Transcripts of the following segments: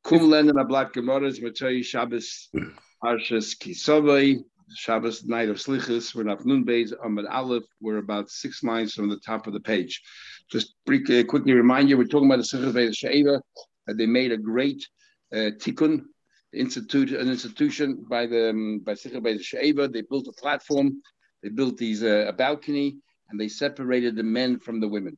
Kum len a black Gemaras, Matzai Shabbos, Parshas Kisavai, Shabbos night of Slichus. We're not Nun Beis Amud Aleph. We're about 6 lines from the top of the page. Just quickly remind you, we're talking about the Sukah Daf She'eva. They made a great tikkun, an institution by Sukah Daf She'eva. They built a platform. They built a balcony, and they separated the men from the women.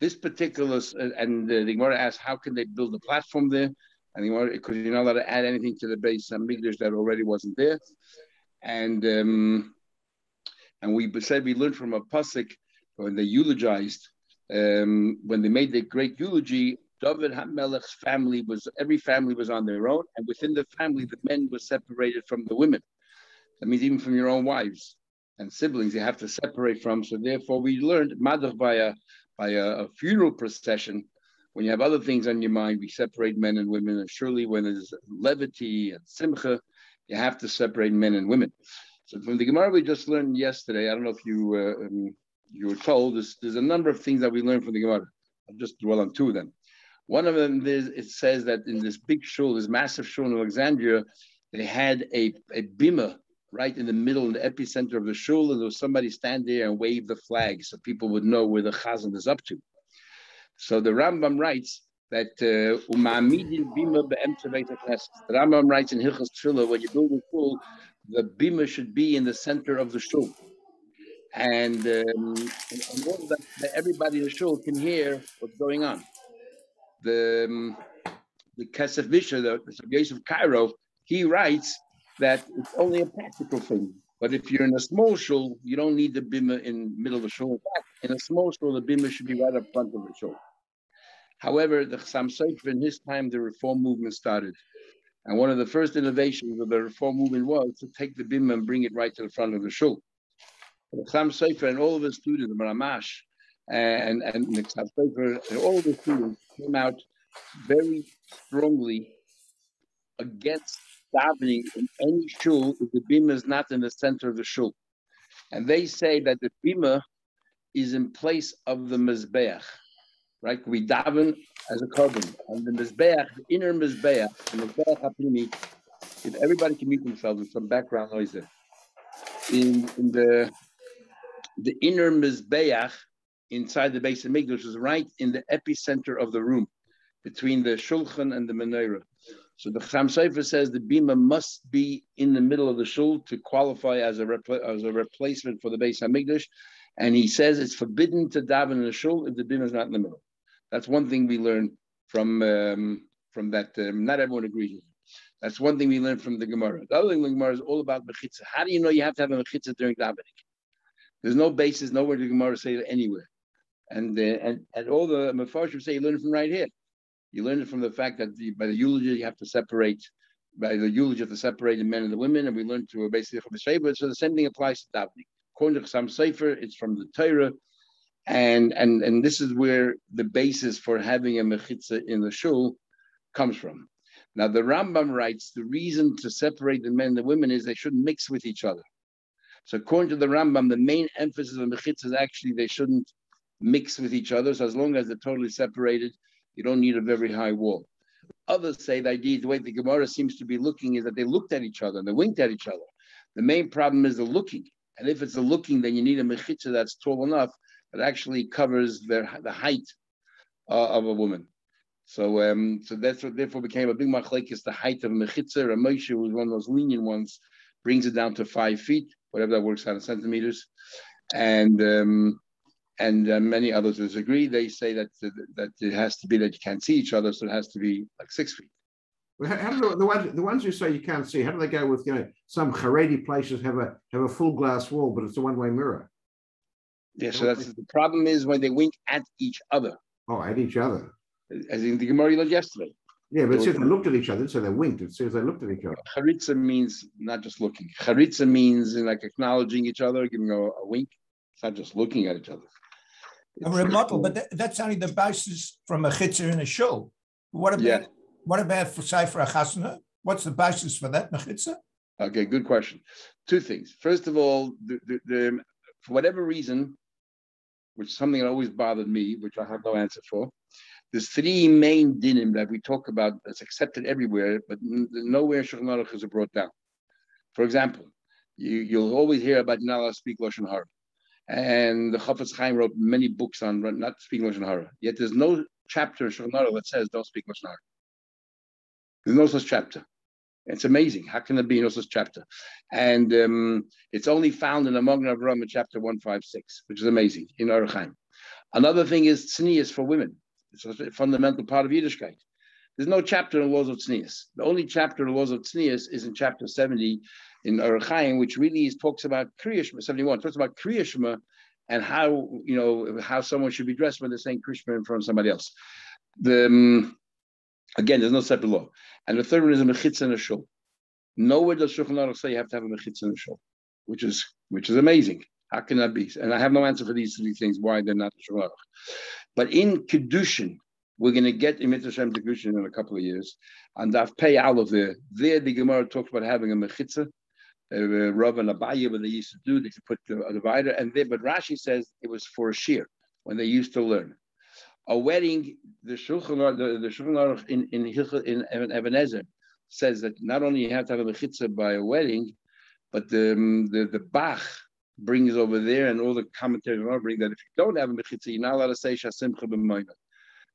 This particular, and the Gemara asks, how can they build a platform there? And the Gemara, because you're not allowed to add anything to the base Hamikdash that already wasn't there. And we said we learned from a pasuk when they eulogized, when they made the great eulogy. David HaMelech's every family was on their own, and within the family, the men were separated from the women. That means even from your own wives and siblings, you have to separate from. So therefore, we learned madach by a funeral procession. When you have other things on your mind, we separate men and women. And surely when there's levity and simcha, you have to separate men and women. So from the Gemara we just learned yesterday, I don't know if you were told, there's a number of things that we learned from the Gemara. I'll just dwell on 2 of them. One of them is, it says that in this big shul, this massive shul in Alexandria, they had a bima right in the middle, in the epicenter of the shul, and there was somebody stand there and wave the flag so people would know where the chazan is up to. So the Rambam writes that the Rambam writes in Hilchos Tefillah, when you build a shul, the bima should be in the center of the shul, and that everybody in the shul can hear what's going on. The Kesef Misha, the Yosef of Cairo, he writes that it's only a practical thing. But if you're in a small shul, you don't need the bima in the middle of the shul. In fact, in a small shul, the bima should be right up front of the shul. However, the Chassam Sofer, in his time, the Reform movement started. And one of the first innovations of the Reform movement was to take the bima and bring it right to the front of the shul. The Chassam Sofer and all of his students, the Ramash, and the Chassam Sofer, and all of the students came out very strongly against davening in any shul if the bima is not in the center of the shul. And they say that the bima is in place of the mizbeach, right? We daven as a korban. And the mizbeach, the inner mizbeach, the mizbeach hapimi, if everybody can mute themselves with some background noise there. In the inner mizbeach inside the base of Mikdash is right in the epicenter of the room, between the shulchan and the menorah. So the Chassam Sofer says the bima must be in the middle of the shul to qualify as a replacement for the Beis Hamikdash, and he says it's forbidden to daven in the shul if the bima is not in the middle. That's one thing we learn from that. Not everyone agrees with it. That's one thing we learned from the Gemara. The other thing the Gemara is all about mechitza. How do you know you have to have a mechitza during davening? There's no basis, nowhere the Gemara say it anywhere, and all the Mefarshim say you learn it from right here. You learn it from the fact that by the eulogy you have to separate. By the eulogy you have to separate the men and the women, and we learn to basically from the Sheva. So the same thing applies to davening. According to Chassam Sofer, it's from the Torah, and this is where the basis for having a mechitza in the shul comes from. Now the Rambam writes the reason to separate the men and the women is they shouldn't mix with each other. So according to the Rambam, the main emphasis of mechitza is actually they shouldn't mix with each other. So as long as they're totally separated, you don't need a very high wall. Others say the idea, the way the Gemara seems to be looking, is that they looked at each other and they winked at each other. The main problem is the looking. And if it's the looking, then you need a mechitza that's tall enough that actually covers the height of a woman. So that's what therefore became a big machlekes, the height of a mechitza. Moshe, who was one of those lenient ones, brings it down to 5 feet, whatever that works out in centimeters. And many others disagree. They say that it has to be that you can't see each other, so it has to be like 6 feet. Well, how do the ones who say you can't see? How do they go with some Haredi places have a full glass wall, but it's a one-way mirror? Yeah, so that's the problem is when they wink at each other. Oh, at each other. As in the Gemara you learned yesterday. Yeah, but it says they looked at each other, so they winked. It says they looked at each other. Charitza means not just looking. Charitza means like acknowledging each other, giving a wink. It's not just looking at each other. A rebuttal, but that's only the basis from a chitzer in a shul. What about for Sefer Chasna? What's the basis for that mechitza? Okay, good question. 2 things. First of all, the for whatever reason, which is something that always bothered me, which I have no answer for, There's three main dinim that we talk about that's accepted everywhere, but nowhere Shulchan Aruch is brought down. For example, you'll always hear about you're not allowed to speak Lashon Hara. And the Chafetz Chaim wrote many books on not speaking Lashon Hara. Yet there's no chapter in Shulchan Aruch that says don't speak Lashon Hara. There's no such chapter. It's amazing. How can there be no such chapter? And it's only found in the Magen Avraham in chapter 156, which is amazing, in Orach Chaim. Another thing is tznius for women. It's a fundamental part of Yiddishkeit. There's no chapter in the laws of tznius. The only chapter in the laws of tznius is in chapter 70 in Orach Chaim, which really talks about Kriya Shema, 71, talks about Kriya Shema and how someone should be dressed when they're saying Kriya Shema in front of somebody else. Again, there's no separate law. And the third one is a mechitza and a shul. Nowhere does Shulchan Aruch say you have to have a mechitza and a shul, which is amazing. How can that be? And I have no answer for these three things, why they're not Shulchan Aruch. But in Kedushin, we're going to get in Mitzvah Shem Kedushin in a couple of years. And Daf Pei Aleph there the Gemara talks about having a mechitza, Rav and Abaye, what they used to do, they could put a divider. But Rashi says it was for a shir, when they used to learn. A wedding, the Shulchan Aruch in Ebenezer says that not only you have to have a mechitza by a wedding, but the Bach brings over there, and all the commentators bring that if you don't have a mechitza, you're not allowed to say Shasimcha b'mayna,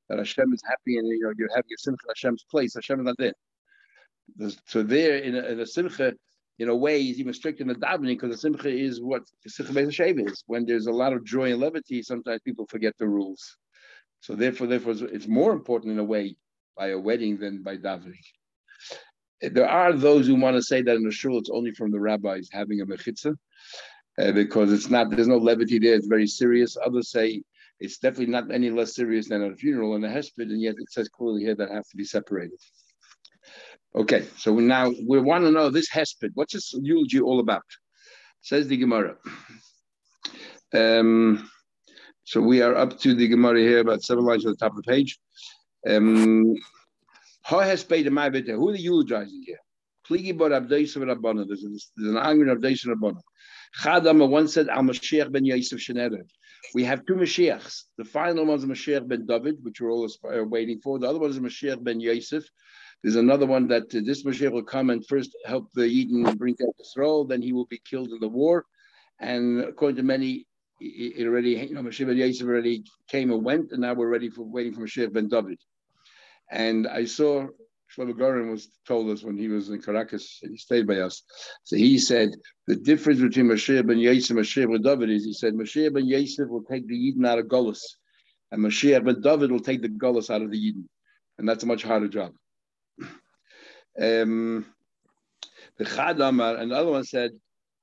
that Hashem is happy and you're having a simcha Hashem's place. Hashem is not there. So there in a simcha, in a way, is even strict in the davening, because the simcha is what the simcha beis hashem is. When there's a lot of joy and levity, sometimes people forget the rules. So therefore, it's more important in a way by a wedding than by davening. There are those who want to say that in the shul it's only from the rabbis having a mechitza, because it's not. There's no levity there. It's very serious. Others say it's definitely not any less serious than a funeral and a hesped, and yet it says clearly here that have to be separated. Okay, so we want to know this hesped. What's this eulogy all about? Says the Gemara. So we are up to the Gemara here, about 7 lines at the top of the page. Who are they eulogizing here? There's an argument of Abdeis and Rabbana. Chadam once said, Al Mashiach ben Yosef Sheneder. We have two Mashiachs. The final one is Mashiach ben David, which we're all waiting for. The other one is Mashiach ben Yosef. There's another one that this Mashiach will come and first help the Yidden bring out the throne, then he will be killed in the war. And according to many, it already, Mashiach ben Yosef already came and went, and now we're waiting for Mashiach ben David. And I saw Shlomo Goren told us when he was in Caracas, and he stayed by us. So he said the difference between Mashiach ben Yosef and Mashiach ben David is, he said Mashiach ben Yosef will take the Yidden out of Golus, and Mashiach ben David will take the Golus out of the Yidden, and that's a much harder job. The Chadamar, and the other one said,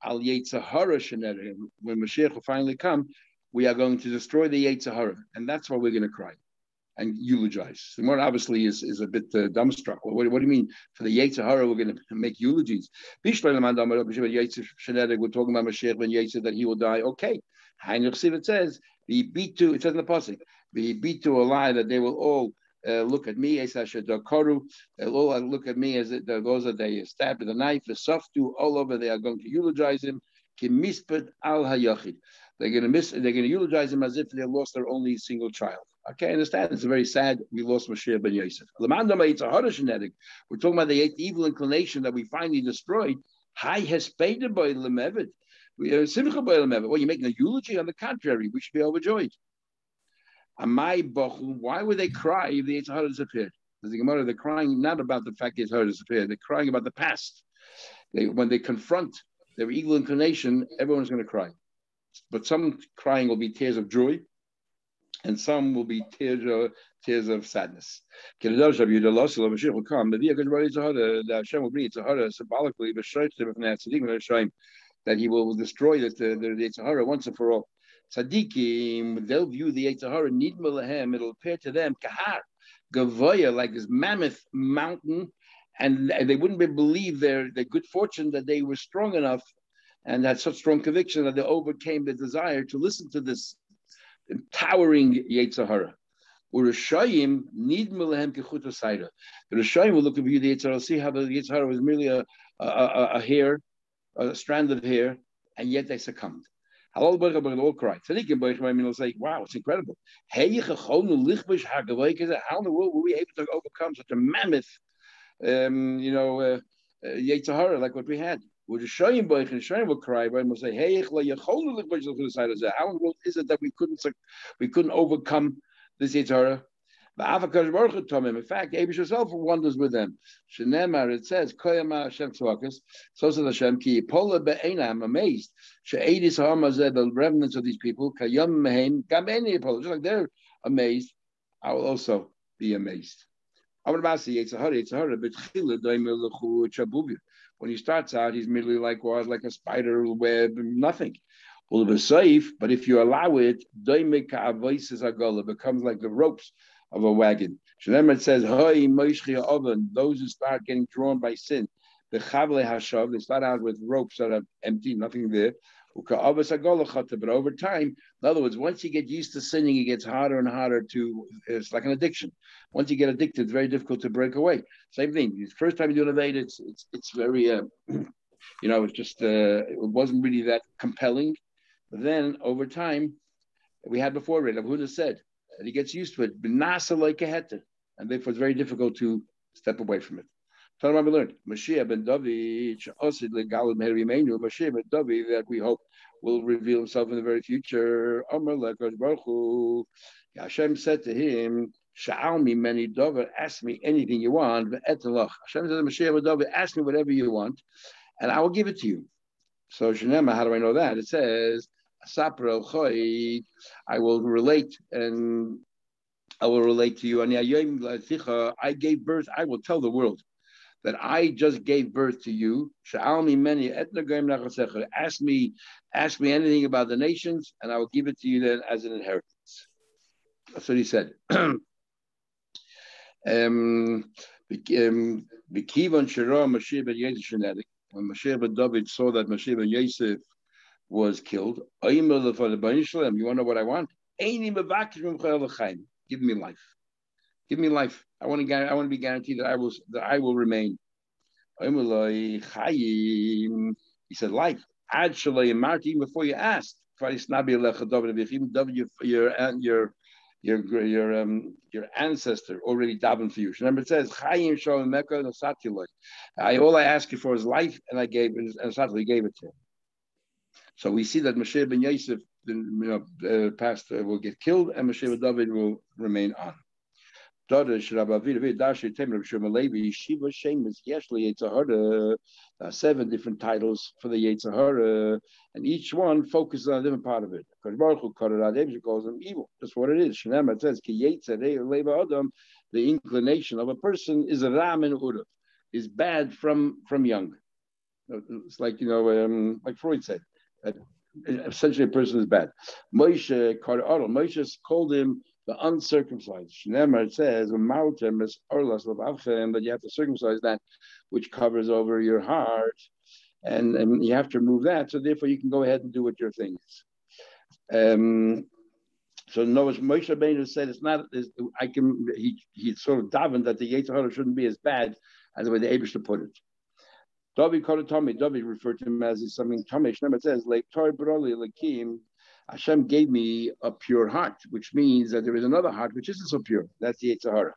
Al Yetzahara Shenere. When Mashiach will finally come, we are going to destroy the Yetzahara, and that's why we're going to cry and eulogize. The more obviously is a bit dumbstruck. What do you mean? For the Yetzahara, we're going to make eulogies. We're talking about Mashiach ben Yosef, that he will die. Okay. It says, it says in the Pasuk, the a lie that they will all look at me, they'll all look at me as those that they stabbed with a knife, the softu, all over, they are going to eulogize him. Al hayachid. They're going to eulogize him as if they lost their only single child. Okay, I understand. It's very sad. We lost Mashiach ben Yosef. We're talking about the evil inclination that we finally destroyed. Well, you're making a eulogy? On the contrary, we should be overjoyed. Why would they cry if the Yitzhak disappeared? Because the Gemara, they're crying not about the fact Yitzhak disappeared. They're crying about the past. When they confront their evil inclination, everyone's going to cry. But some crying will be tears of joy, and some will be tears of sadness. Mashiach will come. The Hashem will bring Yitzhak symbolically, that he will destroy the Yitzhak once and for all. Tzaddikim, they'll view the Yitzhak nidma lahem. It'll appear to them kahar, gavoya, like this mammoth mountain, and they wouldn't believe their good fortune that they were strong enough and had such strong conviction that they overcame the desire to listen to this towering Yitzhak. Urashayim nidma lahem kechut asayra. The Rashayim will look at the Yitzhak, see how the Yitzhak was merely a hair, a strand of hair, and yet they succumbed. Halal Boicha, but all cry. Tzadikim Boicha, I mean, it's like, wow, it's incredible. How in the world were we able to overcome such a mammoth, Yetzer Hara like what we had? Would Shayim Boicha and Shayim will cry, but we'll say, hey, how in the world is it that we couldn't overcome this Yetzer Hara? In fact, Abish herself wonders with them. Shenemar, it says, Koyama Hashem Tzvakas, so says Hashem, Ki Yipola Be'ena, I'm amazed. She'edis Ha'amazeh, the remnants of these people, Kayam Mehem, Gam Eni Yipola, just like they're amazed, I will also be amazed. When he starts out, he's merely like a spider web, nothing. Well, the safe, but if you allow it, it becomes like the ropes of a wagon. It says, those who start getting drawn by sin, they start out with ropes that are empty, nothing there. But over time, in other words, once you get used to sinning, it gets harder and harder it's like an addiction. Once you get addicted, it's very difficult to break away. Same thing. The first time you do an evade, it's very, it's just, it wasn't really that compelling. But then over time, we had before it, Rav Huda said, that he gets used to it, and therefore it's very difficult to step away from it. So we learned Mashiach ben David, Mashiach ben David, that we hope will reveal himself in the very future. Hashem said to him, Sha'al me many David, ask me anything you want. Hashem said to Mashiach ben David, ask me whatever you want, and I will give it to you. So Shenema, how do I know that? It says, I will relate to you. I gave birth, I will tell the world that I just gave birth to you. Ask me anything about the nations, and I will give it to you then as an inheritance. That's what he said. When Mashiach ben David saw that Mashiach ben Yosef was killed, you want to know what I want? Give me life. Give me life. I want to be guaranteed that I will remain. He said, life. Even before you asked, your ancestor already davened for you. Remember, it says, all I ask you for is life, and I gave it, and Satya gave it to him. So we see that Mashiach ben Yosef, pastor, will get killed, and Mashiach ben David will remain on. 7 different titles for the Yetzer Hara, and each one focuses on a different part of it. He calls them evil. That's what it is. It says, the inclination of a person is a ram and ura, is bad from young. It's like, like Freud said, that essentially a person is bad. Moshe called him the uncircumcised. It says, that you have to circumcise that which covers over your heart, and you have to remove that, so therefore you can go ahead and do what your thing is. So Moshe Rabbeinu said it's not. He sort of davened that the Yetzer Hara shouldn't be as bad as the way the Eibishter put it. David called it Tommy. David referred to him as something Tommy. It says, like Tor Broli Lakim, Hashem gave me a pure heart, which means that there is another heart which isn't so pure. That's the Yetzer Hara.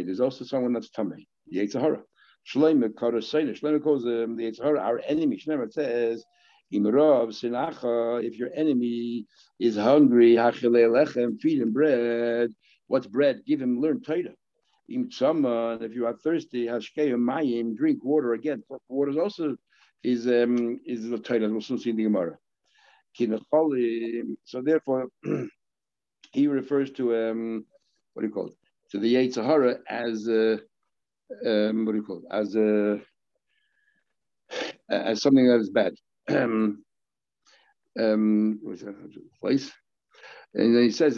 There's also someone that's Tomei, the Yetzer Hara. Shlomo calls the Yetzer Hara our enemy. It says, if your enemy is hungry, feed him bread. What's bread? Give him, learn Torah. If you are thirsty, drink water again. Water also is the Torah. We'll soon see in the Gemara. So therefore, he refers to what do you call it? To the Yetzer Hara as what do you call it? As something that is bad. What's that place? And then he says,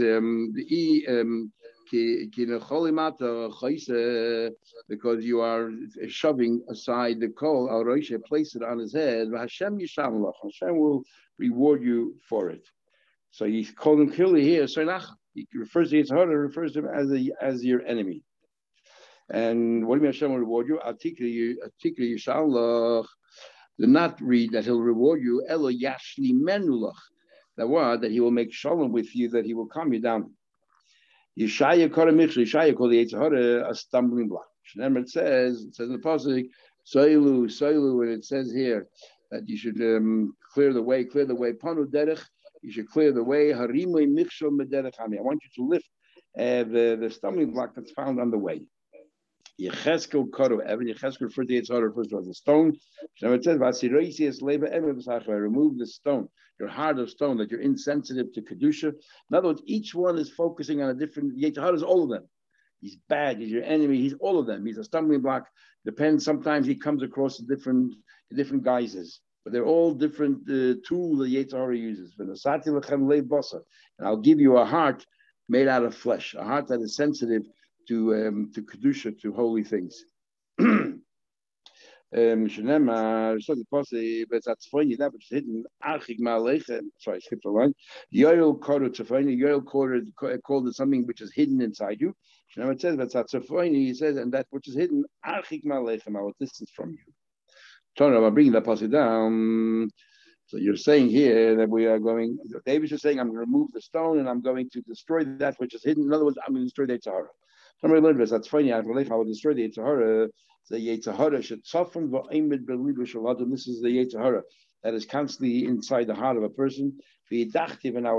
because you are shoving aside the coal, place it on his head. Hashem will reward you for it. So he's called him clearly here. He refers to Yetzer Hara, refers to him as your enemy. And what do you mean Hashem will reward you? Do not read that he'll reward you. Elo yashli menulach. That he will make shalom with you, that he will calm you down. Yeshaya Yeshaya called the Yetzer Hara a stumbling block. Remember, it says in the pasuk, Soilu, Soilu, and it says here that you should clear the way. Panu derech, you should clear the way. Harimoi michshol mederech hami. I want you to lift the stumbling block that's found on the way. Yecheskel koru even. Yecheskel referred to Yetzer Hara first as a stone. Now it says, "Vasiroisias leva emer b'sachar." Remove the stone, your heart of stone, that you're insensitive to kedusha. In other words, each one is focusing on a different. Yetzer Hara is all of them. He's bad. He's your enemy. He's all of them. He's a stumbling block. Depends. Sometimes he comes across different guises, but they're all different tools that Yetzer Hara uses. And I'll give you a heart made out of flesh, a heart that is sensitive to kedusha, to holy things. So the pasuk, but that's funny. That was hidden. Sorry, I skipped a line. Yoel called it something which is hidden inside you. Now it says that's funny. He says, and that which is hidden, archik ma'aleichem, our distance from you. I'm bringing that pasuk down. So you're saying here that we are going. David is saying, I'm going to remove the stone and I'm going to destroy that which is hidden. In other words, I'm going to destroy the Yetzer Hara. Somebody learned this. That's funny. I will destroy the Yetzer Hara. The Yetzer Hara should soften v'aimed belibu shaladam. This is the Yetzer Hara that is constantly inside the heart of a person. V'yidachtiv, and I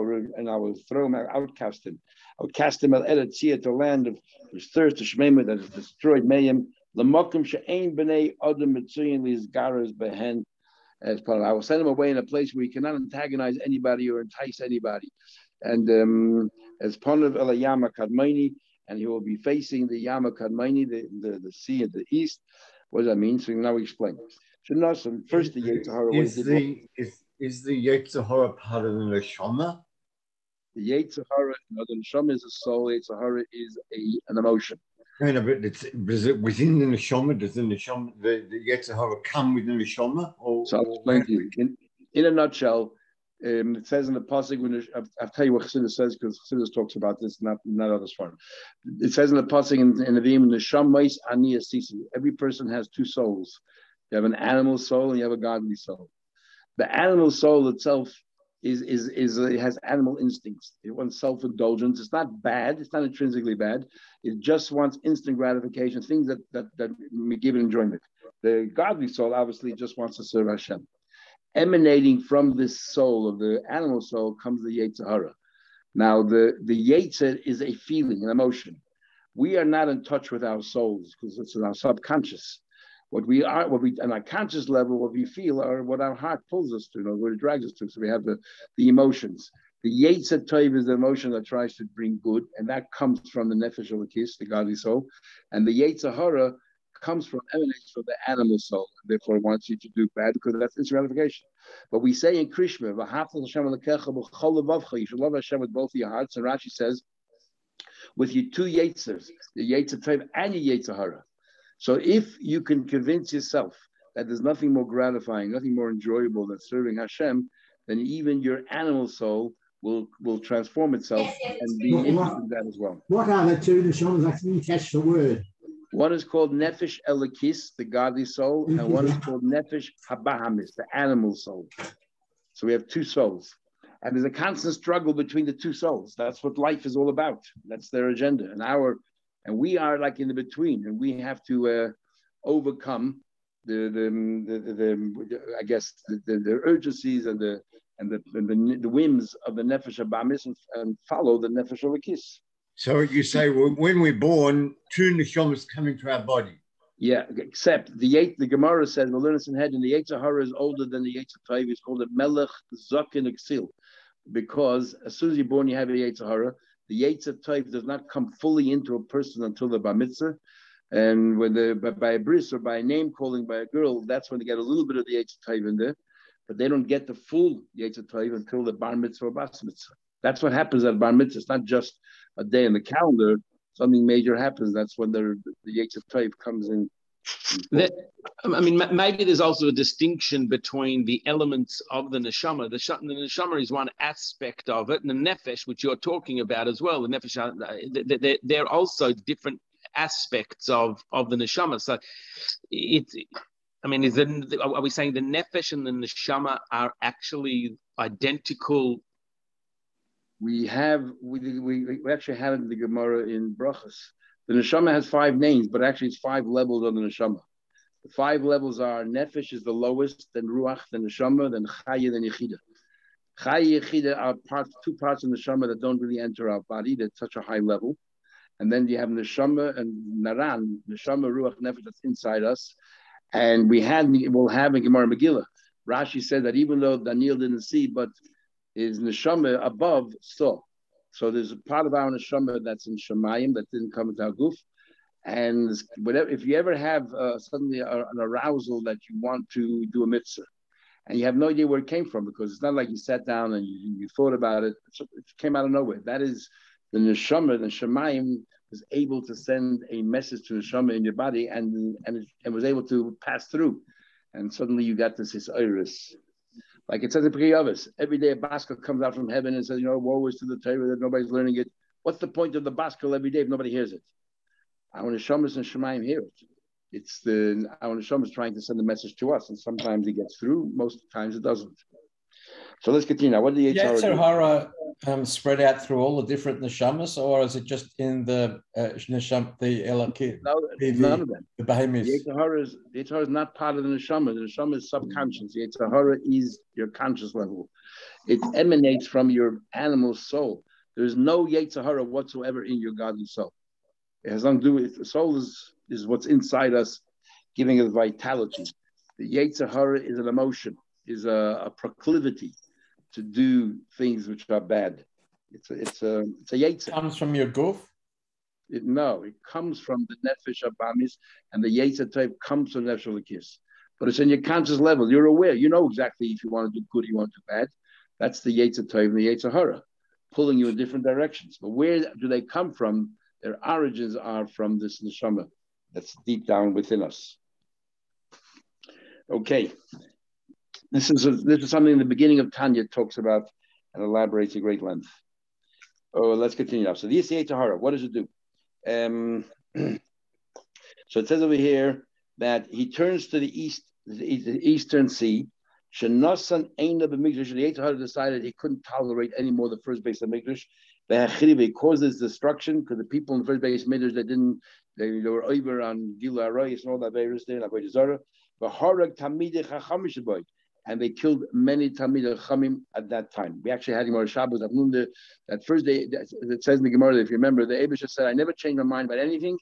will throw him, outcast him. I will cast him al eretzia, to land of his thirst, to shmema, that is destroyed mayim. L'makom she'ein b'nei adam mitzuyin lizgaras behen. As part of, I will send him away in a place where he cannot antagonize anybody or entice anybody. And as part of Elayama Kadmaini, and he will be facing the Yama Kadmaini, the sea at the east. What does that mean? So now we explain. So first the Yetzer Hara. Is the Yetzer Hara part of the neshama? The Yetzer Hara, no, the neshama is a soul. Yetzer Hara is an emotion. No, but is it within the neshama? Does the neshama, the Yetzer Hara come within the neshama? So I'll explain to you. In a nutshell, it says in the pasuk, I'll tell you what Chassidus says, because Chassidus talks about this, not others far. It says in the pasuk in the Nevi'im, Neshamais ani asisi. Every person has two souls. You have an animal soul and you have a godly soul. The animal soul itself it has animal instincts. It wants self-indulgence. It's not bad. It's not intrinsically bad. It just wants instant gratification, things that give it enjoyment. The godly soul obviously just wants to serve Hashem. Emanating from this soul of the animal soul comes the Yetzer Hara. Now the Yetzer is a feeling, an emotion. We are not in touch with our souls because it's in our subconscious. What we on our conscious level, what we feel are what our heart pulls us to, what it drags us to. So we have the emotions. The Yetzer Tov is the emotion that tries to bring good, and that comes from the Nefesh Elokis, the godly soul. And the Yetzer Hara emanates from the animal soul, and therefore wants you to do bad because that's its gratification. But we say in Krishma, you should love Hashem with both your hearts. And Rashi says, with your two Yetzers, the Yetzer Tov and your Yetzer Hara. So if you can convince yourself that there's nothing more gratifying, nothing more enjoyable than serving Hashem, then even your animal soul will transform itself and be interested in that as well. What are the two neshamas? I didn't catch the word. One is called Nefesh Elokis, the godly soul, and one is called Nefesh Habahamis, the animal soul. So we have two souls. And there's a constant struggle between the two souls. That's what life is all about. That's their agenda. And we are like in the between, and we have to overcome the urgencies and the whims of the Nefesh Habahamis and follow the Nefesh Elokis. So you say, well, when we're born, two neshamas come into our body. Yeah, except the Gemara says, we'll learn this in head, and the Yetzer Hara is older than the Yetzer Tov. It's called a Melech Zaken Exil, because as soon as you're born, you have a Yetzer Hara. The Yetzer Tov does not come fully into a person until the Bar Mitzvah. And when by a bris or by a name calling by a girl, that's when they get a little bit of the Yetzer Tov in there. But they don't get the full Yetzer Tov until the Bar Mitzvah or Bas Mitzvah. That's what happens at Bar Mitzvah. It's not just a day in the calendar. Something major happens. That's when the Yetzer Tov comes in. Maybe there's also a distinction between the elements of the neshama. The neshama is one aspect of it, and the nefesh, which you're talking about as well. The nefesh, they're also different aspects of the neshama. So I mean, are we saying the nefesh and the neshama are actually identical? We actually have it in the Gemara in Brachas. The neshama has 5 names, but actually it's 5 levels of the neshama. The 5 levels are nefesh is the lowest, then ruach, then neshama, then chaya, then yechida. Chaya, yechida are 2 parts of the neshama that don't really enter our body. They're such a high level. And then you have neshama and naran, neshama, ruach, nefesh that's inside us. And we'll have in Gemara Megillah. Rashi said that even though Daniel didn't see, but his neshama above saw. So there's a part of our neshama that's in Shemayim that didn't come into our guf. And whatever, if you ever have suddenly an arousal that you want to do a mitzvah, and you have no idea where it came from, because it's not like you sat down and you thought about it, it came out of nowhere. That is the neshama, the Shemayim was able to send a message to the neshama in your body and was able to pass through. And suddenly you got this iris. Like it says in Pri Avos, every day a baskel comes out from heaven and says, woe is to the Torah that nobody's learning it. What's the point of the baskel every day if nobody hears it? Our neshamas and Shemayim hear it. It's our neshamas trying to send a message to us, and sometimes it gets through. Most times it doesn't. So let's continue now. What do the Yetzer Hara spread out through all the different neshamas, or is it just in the nesham, the elakid? No, none of them. The behemoths. The Yetzer Hara is not part of the neshama. The neshama is subconscious. The Yetzer Hara is your conscious level. It emanates from your animal soul. There is no Yetzer Hara whatsoever in your godly soul. It has nothing to do with the soul is what's inside us, giving us vitality. The Yetzer Hara is an emotion, is a proclivity to do things which are bad. It's a Yetzer. It comes from your guf? It comes from the nefesh abamis, and the Yetzer type comes from nefesh lakis. But it's in your conscious level. You're aware. You know exactly if you want to do good, you want to do bad. That's the Yetzer type and the Yetzer Hara, pulling you in different directions. But where do they come from? Their origins are from this neshama that's deep down within us. Okay, this is something in the beginning of Tanya talks about and elaborates at great length. Oh, let's continue now. So the Yetzer Hara, what does it do? So it says over here that he turns to the east, the eastern sea. Shenosan Eina b'Mikdash. The Yetzer Hara decided he couldn't tolerate anymore the first base of Mikdash. It causes destruction because the people in the first base Mikdash they were over on Gila Arayis and all that various there, Avodah Zarah. And they killed many Talmidei Chachamim at that time. We actually had Gemara Shabbos that first day. It says in the Gemara, if you remember, the Eibusha said, "I never changed my mind about anything,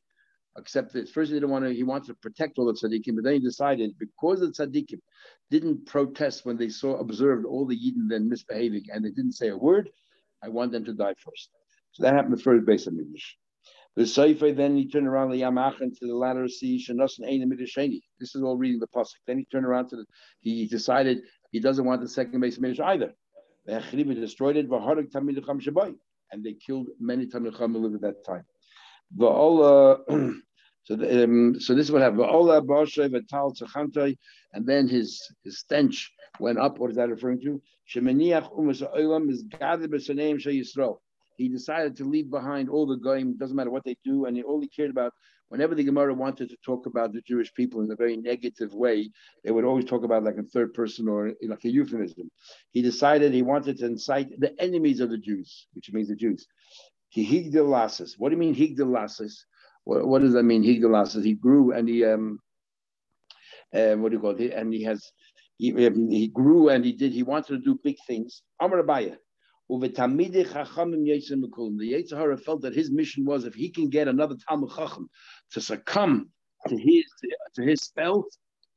except that first he didn't want to. He wanted to protect all the tzaddikim, but then he decided because the tzaddikim didn't protest when they observed all the Yidden then misbehaving, and they didn't say a word. I want them to die first." So that happened the first base of Mikdash. The Seifer, then he turned around the Yamachan to the latter sea. This is all reading the pasuk. Then he turned around he decided he doesn't want the second base of Mikdash either. They destroyed it. And they killed many Talmidei Chachamim who lived at that time. So this is what happened. And then his stench went up. What is that referring to? He decided to leave behind all the goyim, doesn't matter what they do, and all he cared about, whenever the Gemara wanted to talk about the Jewish people in a very negative way, they would always talk about like in third person or like a euphemism. He decided he wanted to incite the enemies of the Jews, which means the Jews. He higdil lasses. What do you mean higdil lasses? What does that mean? Higdil lasses. He grew and he what do you call it? And he grew and he wanted to do big things. Amar Abaya. The Yetzer Hara felt that his mission was if he can get another Talmid Chacham to succumb to his spell,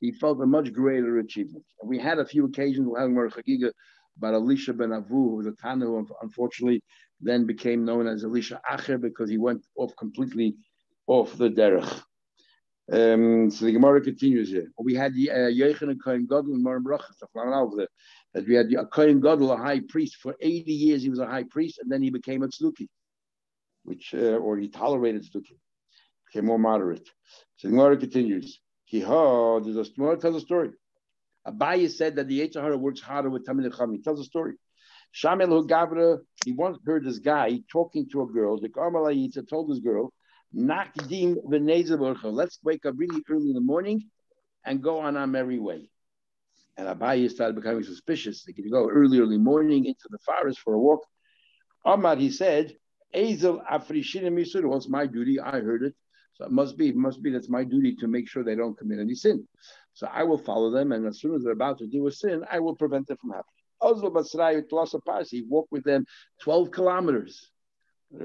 he felt a much greater achievement. And we had a few occasions. We had Gemara Chagiga about Elisha ben Avu, who was a Tana who unfortunately then became known as Elisha Acher because he went completely off the derech. So the Gemara continues here. We had Yechon and Kohen Gadol and Marim Brachas, that we had a Kohen Gadol, a high priest. For 80 years he was a high priest, and then he became a tzduki, or he tolerated tzduki, became more moderate. So the Gemara continues. There's a Gemara tells a story. Abaye said that the Yetzer Hara works harder with Talmidei Chachamim. He tells a story. Shamel Hu Gavra, he once heard this guy talking to a girl. The Karmel told this girl, Nakdim v'nezeh b'orcha. Let's wake up really early in the morning and go on our merry way. And Abaye started becoming suspicious. They could go early morning into the forest for a walk. Ahmad, he said, Ezel Afrishina Misur, what's my duty? I heard it. So it must be that's my duty to make sure they don't commit any sin. So I will follow them, and as soon as they're about to do a sin, I will prevent it from happening. He walked with them 12 kilometers.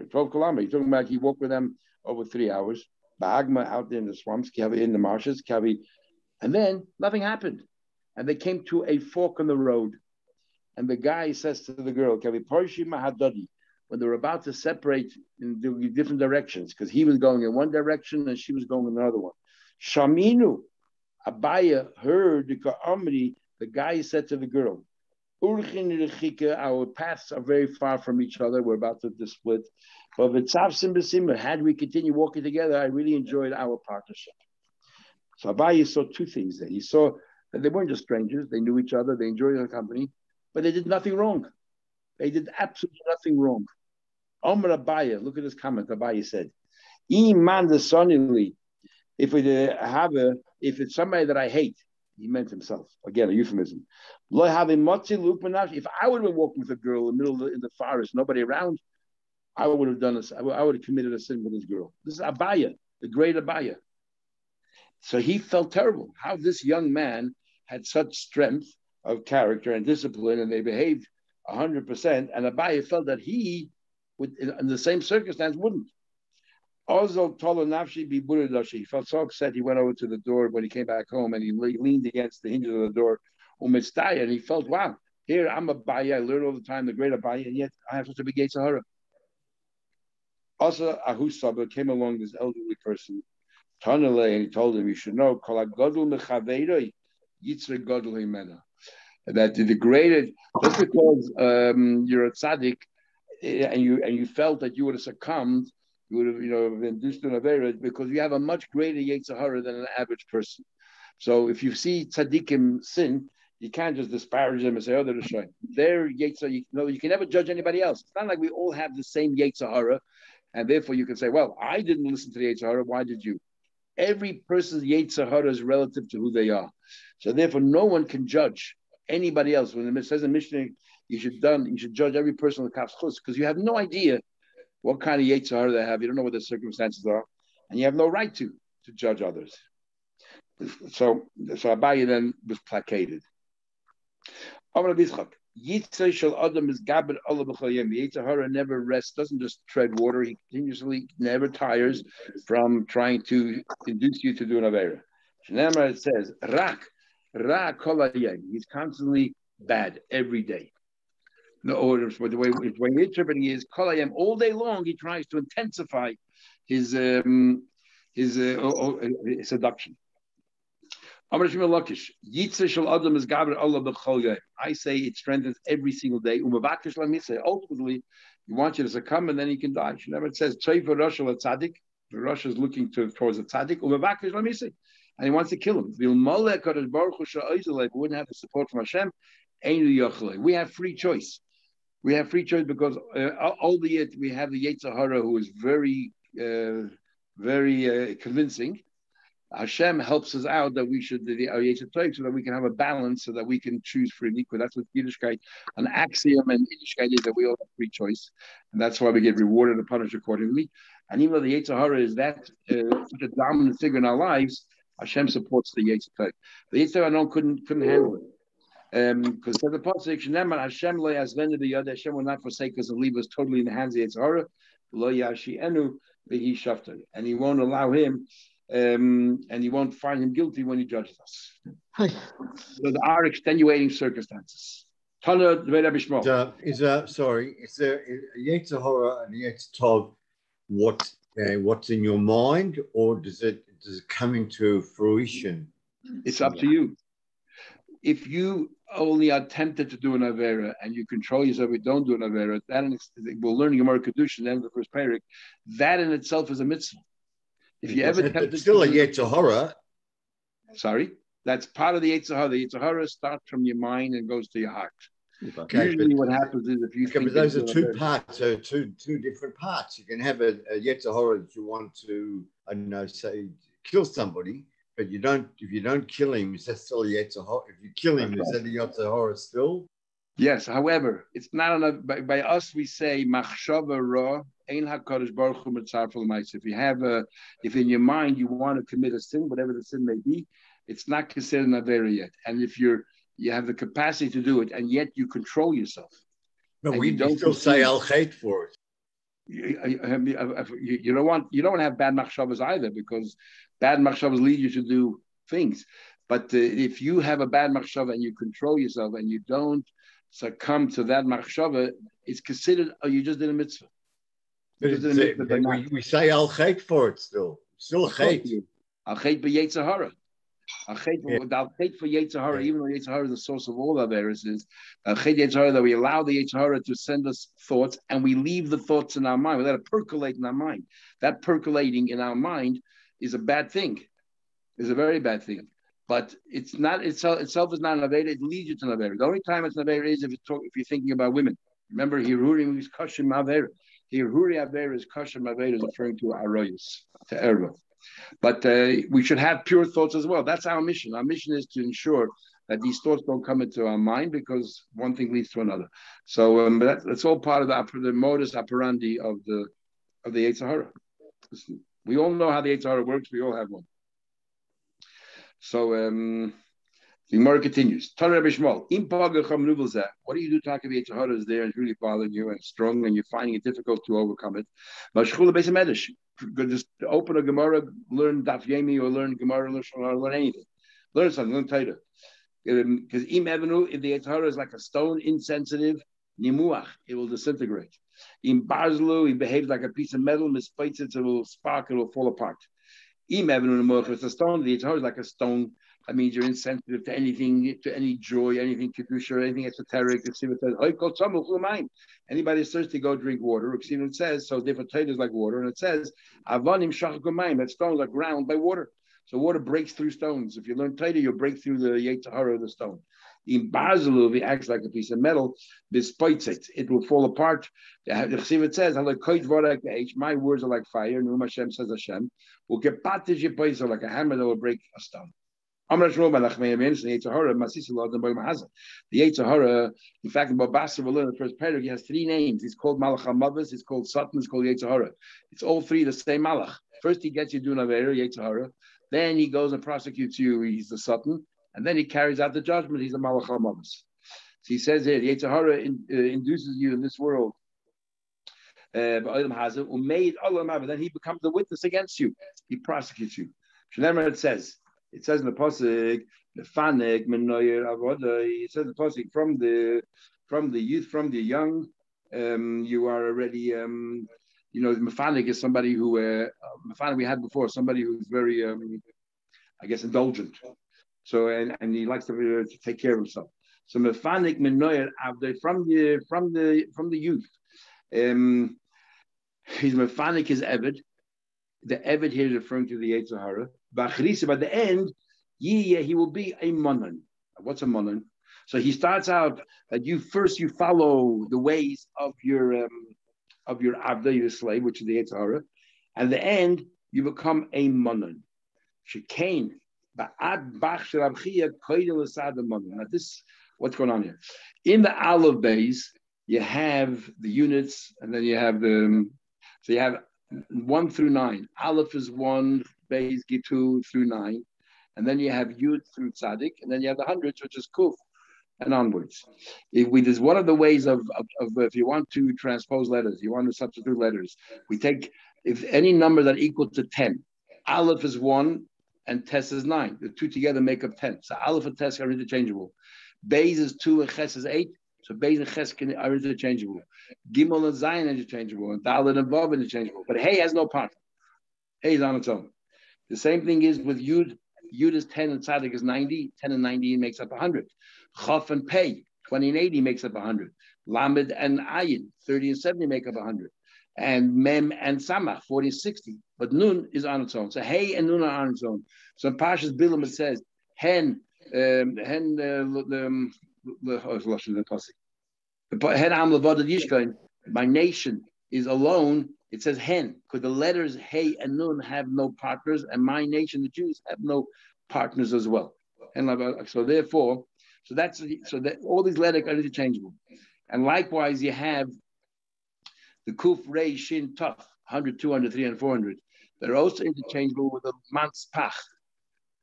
12 kilometers. He's talking about he walked with them over 3 hours. Ba'agma out there in the swamps, in the marshes, and then nothing happened. And they came to a fork in the road. And the guy says to the girl, when they were about to separate in different directions, because he was going in one direction and she was going in another one. Shaminu, Abaya heard the guy said to the girl, our paths are very far from each other. We're about to split. But had we continue walking together, I really enjoyed our partnership. So Abaya saw two things there. He saw that they weren't just strangers. They knew each other. They enjoyed their company, but they did nothing wrong. They did absolutely nothing wrong. Omar Abaya, look at this comment. Abaya said, if it's somebody that I hate, he meant himself. Again, a euphemism. If I would have been walking with a girl in the forest, nobody around, I would have done this. I would have committed a sin with this girl. This is Abaya, the great Abaya. So he felt terrible. How this young man had such strength of character and discipline, and they behaved 100%. And Abaya felt that he would, in the same circumstance, wouldn't. Also, he felt so upset. He went over to the door when he came back home, and he leaned against the hinges of the door. And he felt, wow, here I'm Abaya. I learn all the time, the great Abaya, and yet I have such a big Yitzhahara. Also, Ahusaba came along, this elderly person, and he told him, you should know, that the greatest, just because you're a tzaddik and you felt that you would have succumbed, you would have induced an avera, because you have a much greater Yitzhahara than an average person. So if you see tzaddikim sin, you can't just disparage them and say, oh, they're the shame. They're Yitzhahara. You can never judge anybody else. It's not like we all have the same Yitzhahara, and therefore you can say, well, I didn't listen to the Yitzhahara, why did you? Every person's Yitzhahara is relative to who they are. So therefore, no one can judge anybody else. When it says in Mishnah, you should judge every person with kafs chus, because you have no idea what kind of Yitzhahara they have. You don't know what their circumstances are, and you have no right to judge others. So Abaye then was placated. The Yitzhahara never rests, doesn't just tread water. He continuously never tires from trying to induce you to do an avera. It says, Ra kolayim. He's constantly bad every day. No orders, but the way you're interpreting is kolayim all day long. He tries to intensify his seduction. I say it strengthens every single day. Ultimately, you want you to succumb and then you can die. It says, the Rosh is looking towards a tzaddik, and he wants to kill him. We wouldn't have the support from Hashem. We have free choice. We have free choice because albeit we have the Yitzhahara who is very, very convincing. Hashem helps us out that we should so that we can have a balance, so that we can choose freely. Because that's what Yiddishkeit, an axiom in Yiddishkeit is that we all have free choice, and that's why we get rewarded and punished accordingly. And even though the Yitzhahara is that such a dominant figure in our lives, Hashem supports the Yitzhahara. The Yitzhahara couldn't handle it. Because the pasuk, Hashem will not forsake us and leave us totally in the hands of the Yitzhahara. And he won't allow him. And you won't find him guilty when he judges us. So there are extenuating circumstances. Is there a Yetzirah and Yetzirah what's in your mind, or does it come into fruition? It's up to you. If you only are tempted to do an avera and you control yourself, you don't do an avera, we'll learn Gemara Kedusha in the end of the first parak. That in itself is a mitzvah. If you ever tempted, it's still a Yetzirah. Sorry, that's part of the Yitzhahara. The Yitzhahara starts from your mind and goes to your heart. Okay, usually, what happens is if you but those are two parts, so two different parts. You can have a Yitzhahara that you want to, say, kill somebody, but you don't. If you don't kill him, is that still Yetzer Hara? If you kill him, is that the Yetzer Hara still? Yes. However, it's not enough. By us, we say machshava ra ein hakadosh baruch hu mitzaref l'maisa. If in your mind you want to commit a sin, whatever the sin may be, it's not considered an avera yet. And if you have the capacity to do it, and yet you control yourself. But we don't still say al chait for it. You don't want to have bad machshavas either, because bad machshavas lead you to do things. But if you have a bad machshava and you control yourself and you don't succumb to that machshava, it's considered you just did a mitzvah. We say al chait for it still. Still chait. Al chait b'yetzer hara. Al chait for yetzer hara, even though yetzer hara is the source of all averos, is al chait yetzer hara, that we allow the yetzer hara to send us thoughts and we leave the thoughts in our mind. We let it percolate in our mind. That percolating in our mind is a bad thing. Is a very bad thing. But it's not itself is not an avera. It leads you to an avera. The only time it's an avera is if you're thinking about women. Remember, Hiruri is kashim avera. Hiruri avera is kashim avera, is referring to aroyus, to erva. But we should have pure thoughts as well. That's our mission. Our mission is to ensure that these thoughts don't come into our mind, because one thing leads to another. So that's all part of the modus operandi of the Yetzer Hara. We all know how the Yetzer Hara works. We all have one. So the Gemara continues. What do you do to talk about Yetzer Hara is there and it's really bothering you and it's strong and you're finding it difficult to overcome it? Just open a Gemara, learn Daf Yomi or learn Gemara, learn anything. Learn something, learn Torah. Because if the Yetzer Hara is like a stone, insensitive, nimuach, it will disintegrate. In Barzlu, he behaves like a piece of metal, misplates it, it will spark, it will fall apart. If it's a stone, the Yetzer Hara is like a stone. That means you're insensitive to anything, to any joy, anything kedusha, anything esoteric. Anybody is thirsty, go drink water. It says, so different Torah is like water, and it says, that stones are ground by water. So water breaks through stones. If you learn Torah, you'll break through the Yetzer Hara of the stone. In Barzelu, if it acts like a piece of metal, it will fall apart. It says, my words are like fire. Num Hashem says Hashem. Like a hammer that will break a stone. The Yetzer Hara, in fact, in Babasa, we'll learn the first paragraph, he has three names. He's called Malach HaMavos, it's called Satan, it's called Yetzer Hara. It's all three the same Malach. First, he gets you doing Avera, Yetzer Hara. Then he goes and prosecutes you, he's the Satan. And then he carries out the judgment, he's the Malach HaMavos. So he says here, the Yetzer Hara induces you in this world. Then he becomes the witness against you. He prosecutes you. It says in the pasuk, it says the pasuk, from the youth, from the young, you are already, mefanik is somebody who, mefanik we had before, somebody who's very, I guess, indulgent. So and he likes to take care of himself. So mefanik menoyer from the youth, he's mefanik his eved. The eved here is referring to the Yetzer Hara. By the end, he will be a monon. What's a monon? So he starts out that you follow the ways of your avda, your slave, which is the Yetzer Hara, and the end you become a monon. Shekain ba'ad bach shrabchia koydel asad monon. Now this, what's going on here? In the Aleph base, you have the units, and then you have so you have 1 through 9. Aleph is 1, base, Gitu through 9. And then you have Yud through Tzaddik. And then you have the hundreds, which is Kuf, and onwards. There's one of the ways of if you want to transpose letters, you want to substitute letters, we take, if any number that equal to 10, Aleph is 1 and Tes is 9. The two together make up 10. So Aleph and Tes are interchangeable. Beis is 2 and Ches is 8. So Beis and Ches are interchangeable. Gimel and Zayin interchangeable, and Dalet and Vav interchangeable. But Hey has no part. Hey is on its own. The same thing is with Yud. Yud is 10 and Tzaddik is 90. 10 and 90 makes up 100. Chaf and Pei, 20 and 80 makes up 100. Lamed and Ayin, 30 and 70 make up 100. And Mem and Samach, 40 and 60. But Nun is on its own. So Hey and Nun are on its own. So in Parshas Bilam it says, my nation is alone It says hen, because the letters hey and nun have no partners, and my nation, the Jews, have no partners as well. And so therefore, so that all these letters are interchangeable. And likewise, you have the kuf, rei, shin, taf, 100, 200, 300, 400. They're also interchangeable with the manspach.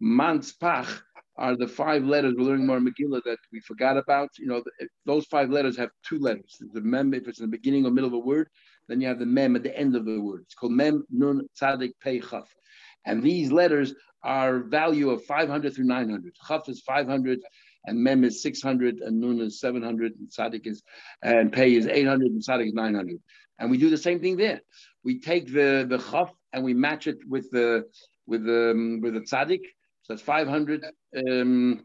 Manspach are the 5 letters we're learning more in Megillah that we forgot about. Those 5 letters have 2 letters. The mem, if it's in the beginning or middle of a word, then you have the mem at the end of the word. It's called mem, nun, tzadik, pei, chaf. And these letters are value of 500 through 900. Chaf is 500, and mem is 600, and nun is 700, and tzadik and pei is 800, and tzadik is 900. And we do the same thing there. We take the chaf and we match it with the tzadik. So that's 500. We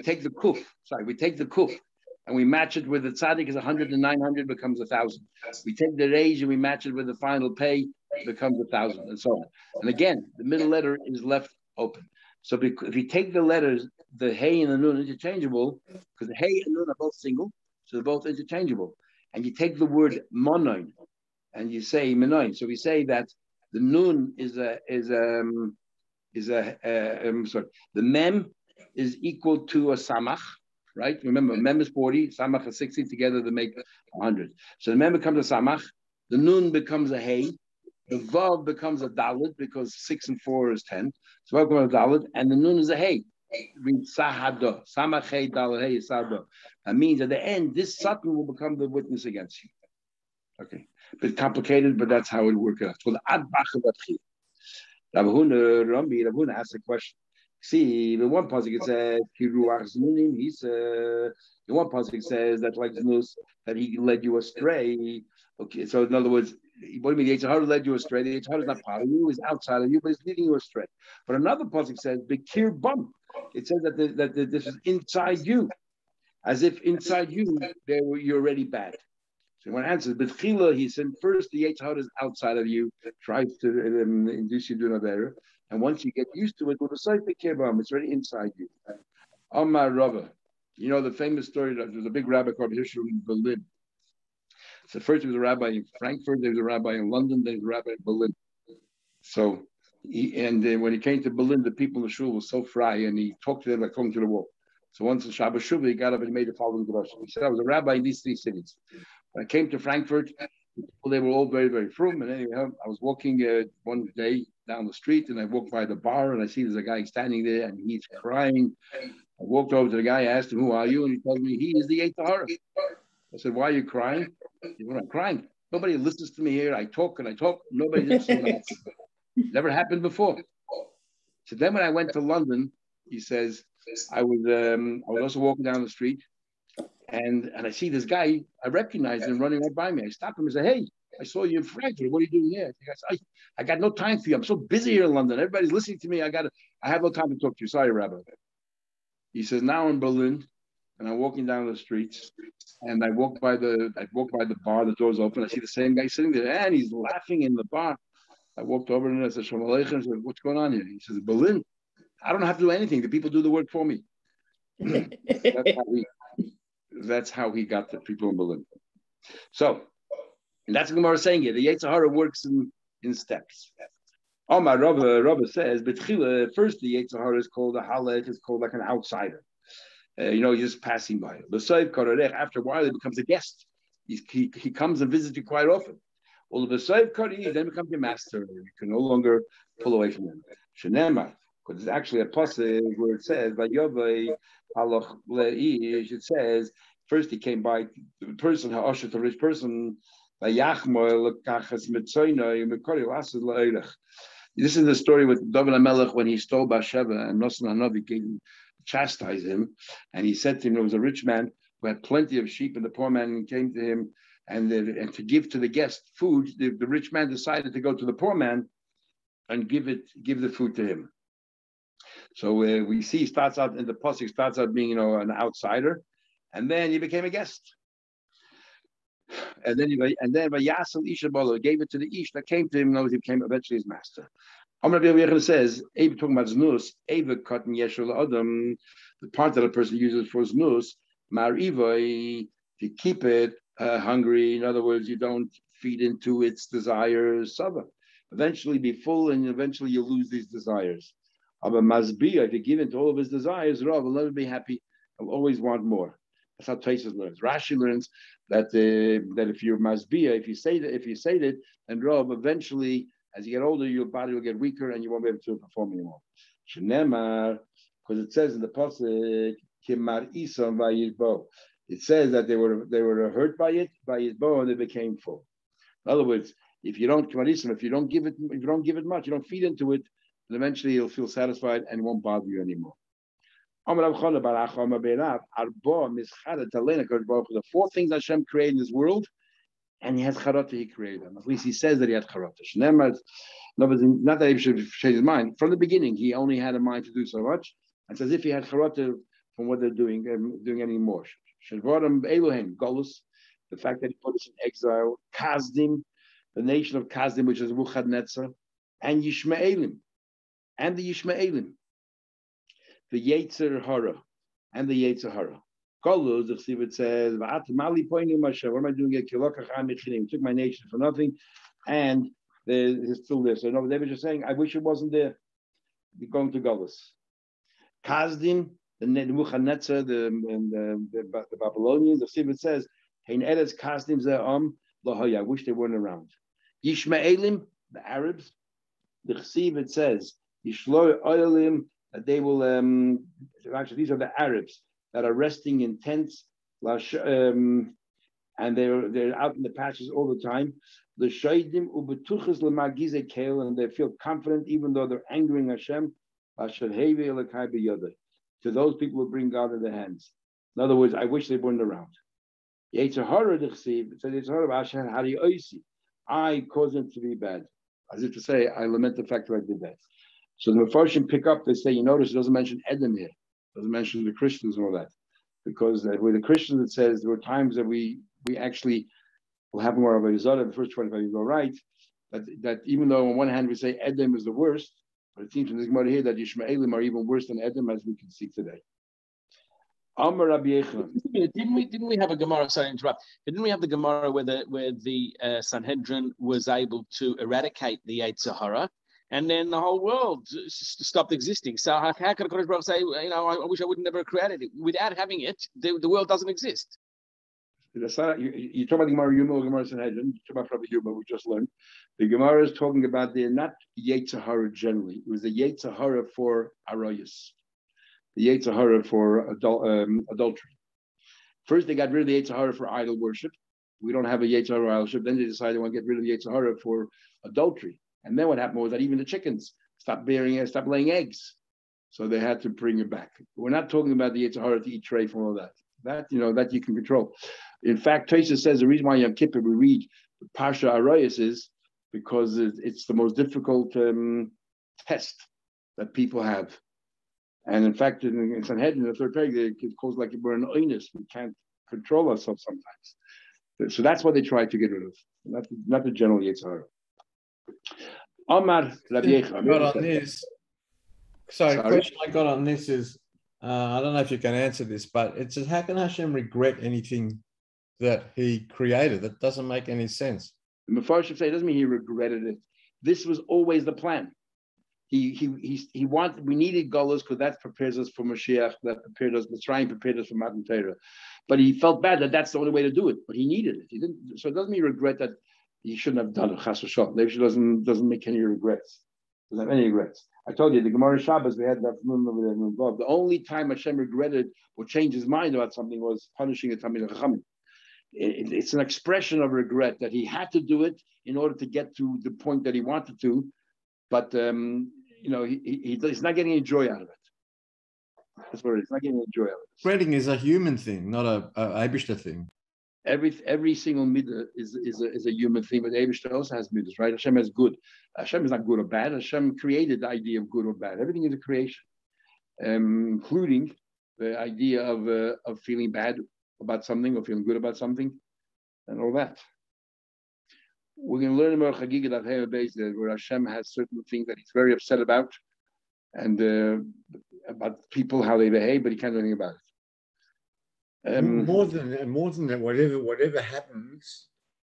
take the kuf. We take the kuf and we match it with the tzaddik is 100 and 900 becomes 1,000. We take the reish and we match it with the final pay, becomes 1,000, and so on. And again, the middle letter is left open. So if you take the letters, the hey and the nun interchangeable, because the hey and nun are both single, so they're both interchangeable. And you take the word monoin and you say monoin. So we say that the nun the mem is equal to a samach, right? Remember, mem is 40, samach is 60, together they make 100. So the mem becomes a samach, the nun becomes a hey, the vav becomes a dalet because 6 and 4 is 10. So vav becomes a dalet, and the nun is a hey. Read sahado, samach hey, dalet hey, sahado. That means at the end, this satan will become the witness against you. Okay, a bit complicated, but that's how it works out. It's called ad bachabatchi. Rav Huna asked a question. See, in one pasuk it says, in one pasuk it says that like Znus, that he led you astray. Okay, so in other words, what do you mean? The Yetzer Hara led you astray. The Yetzer Hara is not part of you; is outside of you, but it's leading you astray. But another pasuk says, "Bekir bum." It says that this is inside you, as if inside you you're already bad. So one answers, but Chila, he said, first the Yetzer Hara is outside of you, tries to induce you to do no better. And once you get used to it, it's already inside you. Amar Rava. You know the famous story that there's a big rabbi called Hishram in Berlin. So first there was a rabbi in Frankfurt, there was a rabbi in London, there was a rabbi in Berlin. So when he came to Berlin, the people in the shul were so fry, and he talked to them like talking to the wall. So once in Shabbos Shuvah, he got up and he made the following drasha. He said, I was a rabbi in these 3 cities. When I came to Frankfurt, they were all very, very frum. And anyway, I was walking one day down the street, and I walked by the bar, and I see there's a guy standing there, and he's crying. I walked over to the guy, I asked him, who are you? And he told me, he is the Yetzer Hara. I said, why are you crying? He said, I'm crying. Nobody listens to me here. I talk and I talk. Nobody listens. Never happened before. So then when I went to London, he says, I was also walking down the street, and I see this guy. I recognize him running right by me. I stop him and say, hey, I saw you in Frankfurt. What are you doing here? He goes, I got no time for you. I'm so busy here in London. Everybody's listening to me. I have no time to talk to you. Sorry, Rabbi. He says, now in Berlin, and I'm walking down the streets, and I walk by the bar, the door's open. I see the same guy sitting there, and he's laughing in the bar. I walked over and I said, Shalom Aleichem. I said, what's going on here? He says, Berlin. I don't have to do anything. The people do the work for me. That's how he got the people in Berlin. So, and that's what Gemara is saying here. The Yetzer Hara works in steps. Omar Rabba says, but first the Yetzer Hara is called a halach, is called like an outsider. He's just passing by. After a while, he becomes a guest. He comes and visits you quite often. All of a sudden, then becomes your master. You can no longer pull away from him. Shenema, because it's actually a pasuk where it says, it says, first he came by the person, the rich person, this is the story with David HaMelech when he stole Bathsheba, and Nosson HaNavi chastised him, and he said to him, there was a rich man who had plenty of sheep, and the poor man came to him, and to give to the guest food, the rich man decided to go to the poor man and give the food to him. So we see starts out in the pasuk, starts out being an outsider, and then he became a guest. And then Vayasel Isha Bolo gave it to the Ish that came to him, and he became eventually his master. Amar Rabbi Yechon says, Eva talking about znus, Eva cotton yeshul adam, the part that a person uses for znus, Mar Eva, to keep it hungry. In other words, you don't feed into its desires. Eventually be full, and eventually you lose these desires. Aber Mazbiya, if you give into all of his desires, Rav will never be happy. He'll always want more. That's how Tosfos learns. Rashi learns that if you're Mazbiya, if you say that, and Rav, eventually, as you get older, your body will get weaker, and you won't be able to perform anymore. Shenemar, because it says in the pasuk, Kimar Isam vayirbo. It says that they were hurt by his bow, and they became full. In other words, if you don't give it much, you don't feed into it, then eventually you'll feel satisfied and it won't bother you anymore. The four things Hashem created in this world, and he has charata, he created them. At least he says that he had charata. Not that he should change his mind. From the beginning, he only had a mind to do so much. It's as if he had charata from what they're doing any more. Elohim, Golus, the fact that he put us in exile, Kazdim, the nation of Kazdim, which is Nebuchadnezzar, and Yishmaelim, and the Yishmaelim, the Yetzer Hara, and the Yetzer Hara. Golus, the Chsiv says, what am I doing? He took my nation for nothing, and he's still there. So no, they were just saying, I wish it wasn't there. We're going to Golus. Kazdim, the Nebuchadnezzar, the Babylonians, the Chsiv says, Hein Eretz Kazdim Ze'am, I wish they weren't around. Yishmaelim, the Arabs, the Chsiv, it says, Yishlo Oilim, that they will, actually, these are the Arabs that are resting in tents, and they're out in the patches all the time. The Shaidim ubetuchas lemagize kale, and they feel confident even though they're angering Hashem. To those people who bring God in their hands. In other words, I wish they weren't around. Yetzer Hara, the Chsiv, it says Yetzer Hara Hashem Hari Oisi. I caused them to be bad, as if to say, I lament the fact that I did that. So the Mefarshim pick up, they say, you notice it doesn't mention Edom here, it doesn't mention the Christians and all that, because with the Christians it says there were times that we actually will have more of a Zara, the first 25 years go right, that even though on one hand we say Edom is the worst, but it seems from this Gemara here that Yishmaelim are even worse than Edom, as we can see today. Amar Rabbi Yechon. Didn't we have a Gemara? Sorry to interrupt. Didn't we have the Gemara where the Sanhedrin was able to eradicate the Yetzer Hara, and then the whole world stopped existing? So how could a Kodesh Baruch say, I wish I would never created it? Without having it, the world doesn't exist. You talk about the Gemara Yuma or Gemara Sanhedrin. You talk about Rabbi Yuma, we just learned. The Gemara is talking about not Yetzer Hara generally. It was the Yetzer Hara for Arayos, the Yetzer Hara for adultery. First, they got rid of the Yetzer Hara for idol worship. We don't have a Yetzer Hara idol worship. Then they decided they want to get rid of the Yetzer Hara for adultery. And then what happened was that even the chickens stopped laying eggs. So they had to bring it back. We're not talking about the Yetzer Hara to eat tray from all that. That you can control. In fact, Tosfos says the reason why Yom Kippur we read Parsha Arayos is because it's the most difficult test that people have. And in fact, in Sanhedrin, the third paragraph, it calls like we're an oinus. We can't control ourselves sometimes. So that's what they try to get rid of, not the general Yetzer Hara. Omar Rabbi Yechon. Sorry, question I got on this is, I don't know if you can answer this, but it says, how can Hashem regret anything that he created? That doesn't make any sense. The Mefarshim say it doesn't mean he regretted it. This was always the plan. We needed Golus because that prepares us for Mashiach, that prepared us, Mitzrayim prepared us for Matan Torah. But he felt bad that that's the only way to do it. But he needed it. He didn't. So it doesn't mean regret that he shouldn't have done it. Chas v'shalom. Maybe she doesn't make any regrets. Doesn't have any regrets. I told you the Gemara Shabbos we had that over there involved. The only time Hashem regretted or changed his mind about something was punishing a Talmid Chachamim. It's an expression of regret that he had to do it in order to get to the point that he wanted to, but he's not getting any joy out of it. That's what it is. Not getting any joy out of it. Regretting is a human thing, not a Eibishter thing. Every single midah is a human thing, but Eibishter also has midas, right? Hashem has good. Hashem is not good or bad. Hashem created the idea of good or bad. Everything is a creation, including the idea of feeling bad about something or feeling good about something, and all that. We're going to learn about Chagiga Daf Hei Beis, where Hashem has certain things that he's very upset about, and about people how they behave, but he can't do anything about it. More than that, whatever happens,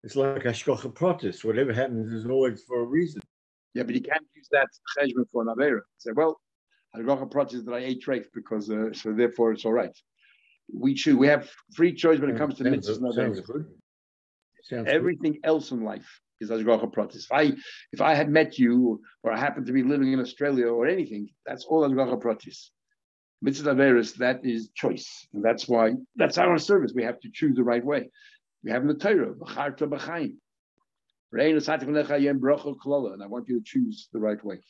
it's like hashgacha pratis. Whatever happens is always for a reason. Yeah, but you can't use that cheshbon for an avera. Say, well, hashgacha pratis that I ate treif because so therefore it's all right. We choose. We have free choice when it comes to mitzvahs and averas. Everything else in life is hashgacha pratis. If I had met you or I happened to be living in Australia or anything, that's all hashgacha pratis. Mitzvah averas, that is choice, and that's our service. We have to choose the right way. We have in the Torah, v'charta b'chaim, and I want you to choose the right way.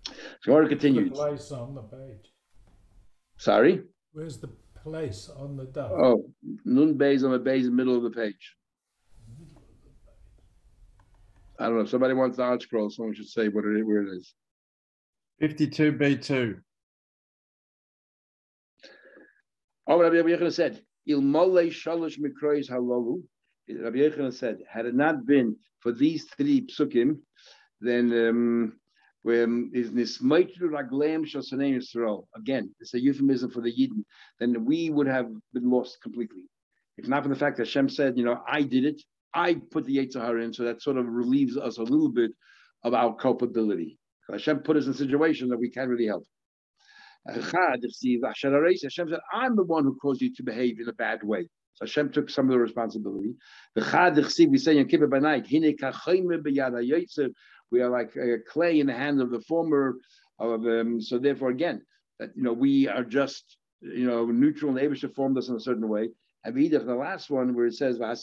So Gemara continues. The place on the page. Sorry? Where's the place on the daf? Oh, nun beis on the beis, middle of the page. I don't know. If somebody wants the art scroll, someone should say where it is. 52b2. Oh, Rabbi Yochanan said, "Ilmolei shalosh mikrois halalu." Rabbi Yochanan said, had it not been for these three psukim, then when is nismaitu ragleim shosanein Yisrael. Again, it's a euphemism for the Yidden. Then we would have been lost completely. If not for the fact that Hashem said, I did it. I put the Yetzer Hara in, so that sort of relieves us a little bit of our culpability. Hashem put us in a situation that we can't really help. Hashem said, I'm the one who caused you to behave in a bad way. So Hashem took some of the responsibility. We say in Kippur by night, we are like clay in the hand of the former. So therefore, again, that we are just neutral, and Abisha formed us in a certain way. And the last one where it says, I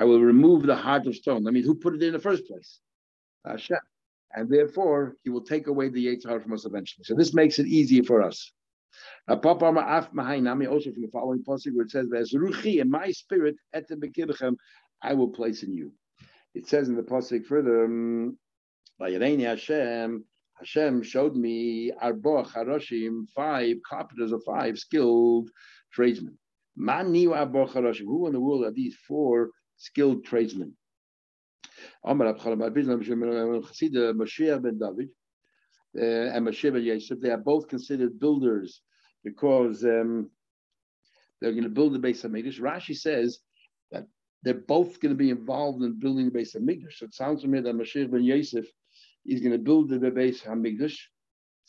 will remove the heart of stone. I mean, who put it in the first place? Hashem. And therefore, he will take away the Yetzer Hara from us eventually. So this makes it easier for us. Also from the following passage where it says, in my spirit, I will place in you. It says in the passage further, Hashem showed me five carpenters or five skilled tradesmen. Who in the world are these four skilled tradesmen? Mashiach ben David and Mashiach ben Yosef, they are both considered builders because they're going to build the Beis Hamikdash. Rashi says that they're both going to be involved in building the Beis Hamikdash. So it sounds to me that Mashiach ben Yosef is going to build the Beis Hamikdash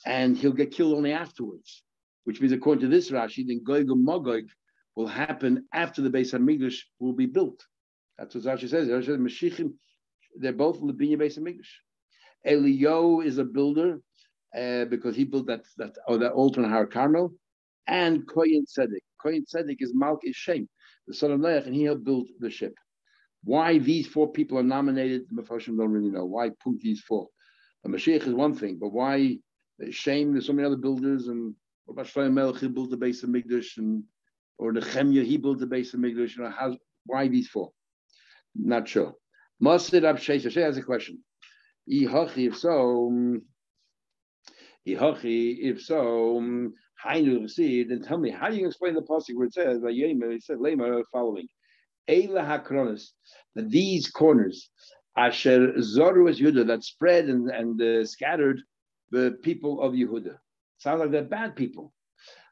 and he'll get killed only afterwards, which means according to this Rashi, then Gog and Magog will happen after the Beis Hamikdash will be built. That's what Rashi says. Rashi says Mashiachim, they're both Lebinya Beis Hamikdash. Eliyahu is a builder because he built that altar in Har Carmel, and Kohen Tzedek. Kohen Tzedek is Malk Shem, the son of Noach, and he helped build the ship. Why these four people are nominated, the Mefarshim don't really know. Why put these four? The Mashiach is one thing, but why Shem? There's so many other builders, and what about Shlomo Melech? He built the Beis Hamikdash, or Nehemiah, he built the Beis Hamikdash. Why these four? Not sure. Masid Abshei has a question. If so, then tell me, how do you explain the passage where it says, it said, Lema following, Eila HaKronos, that these corners, Asher Zoru es Yehuda, that spread and scattered the people of Yehuda. Sounds like they're bad people.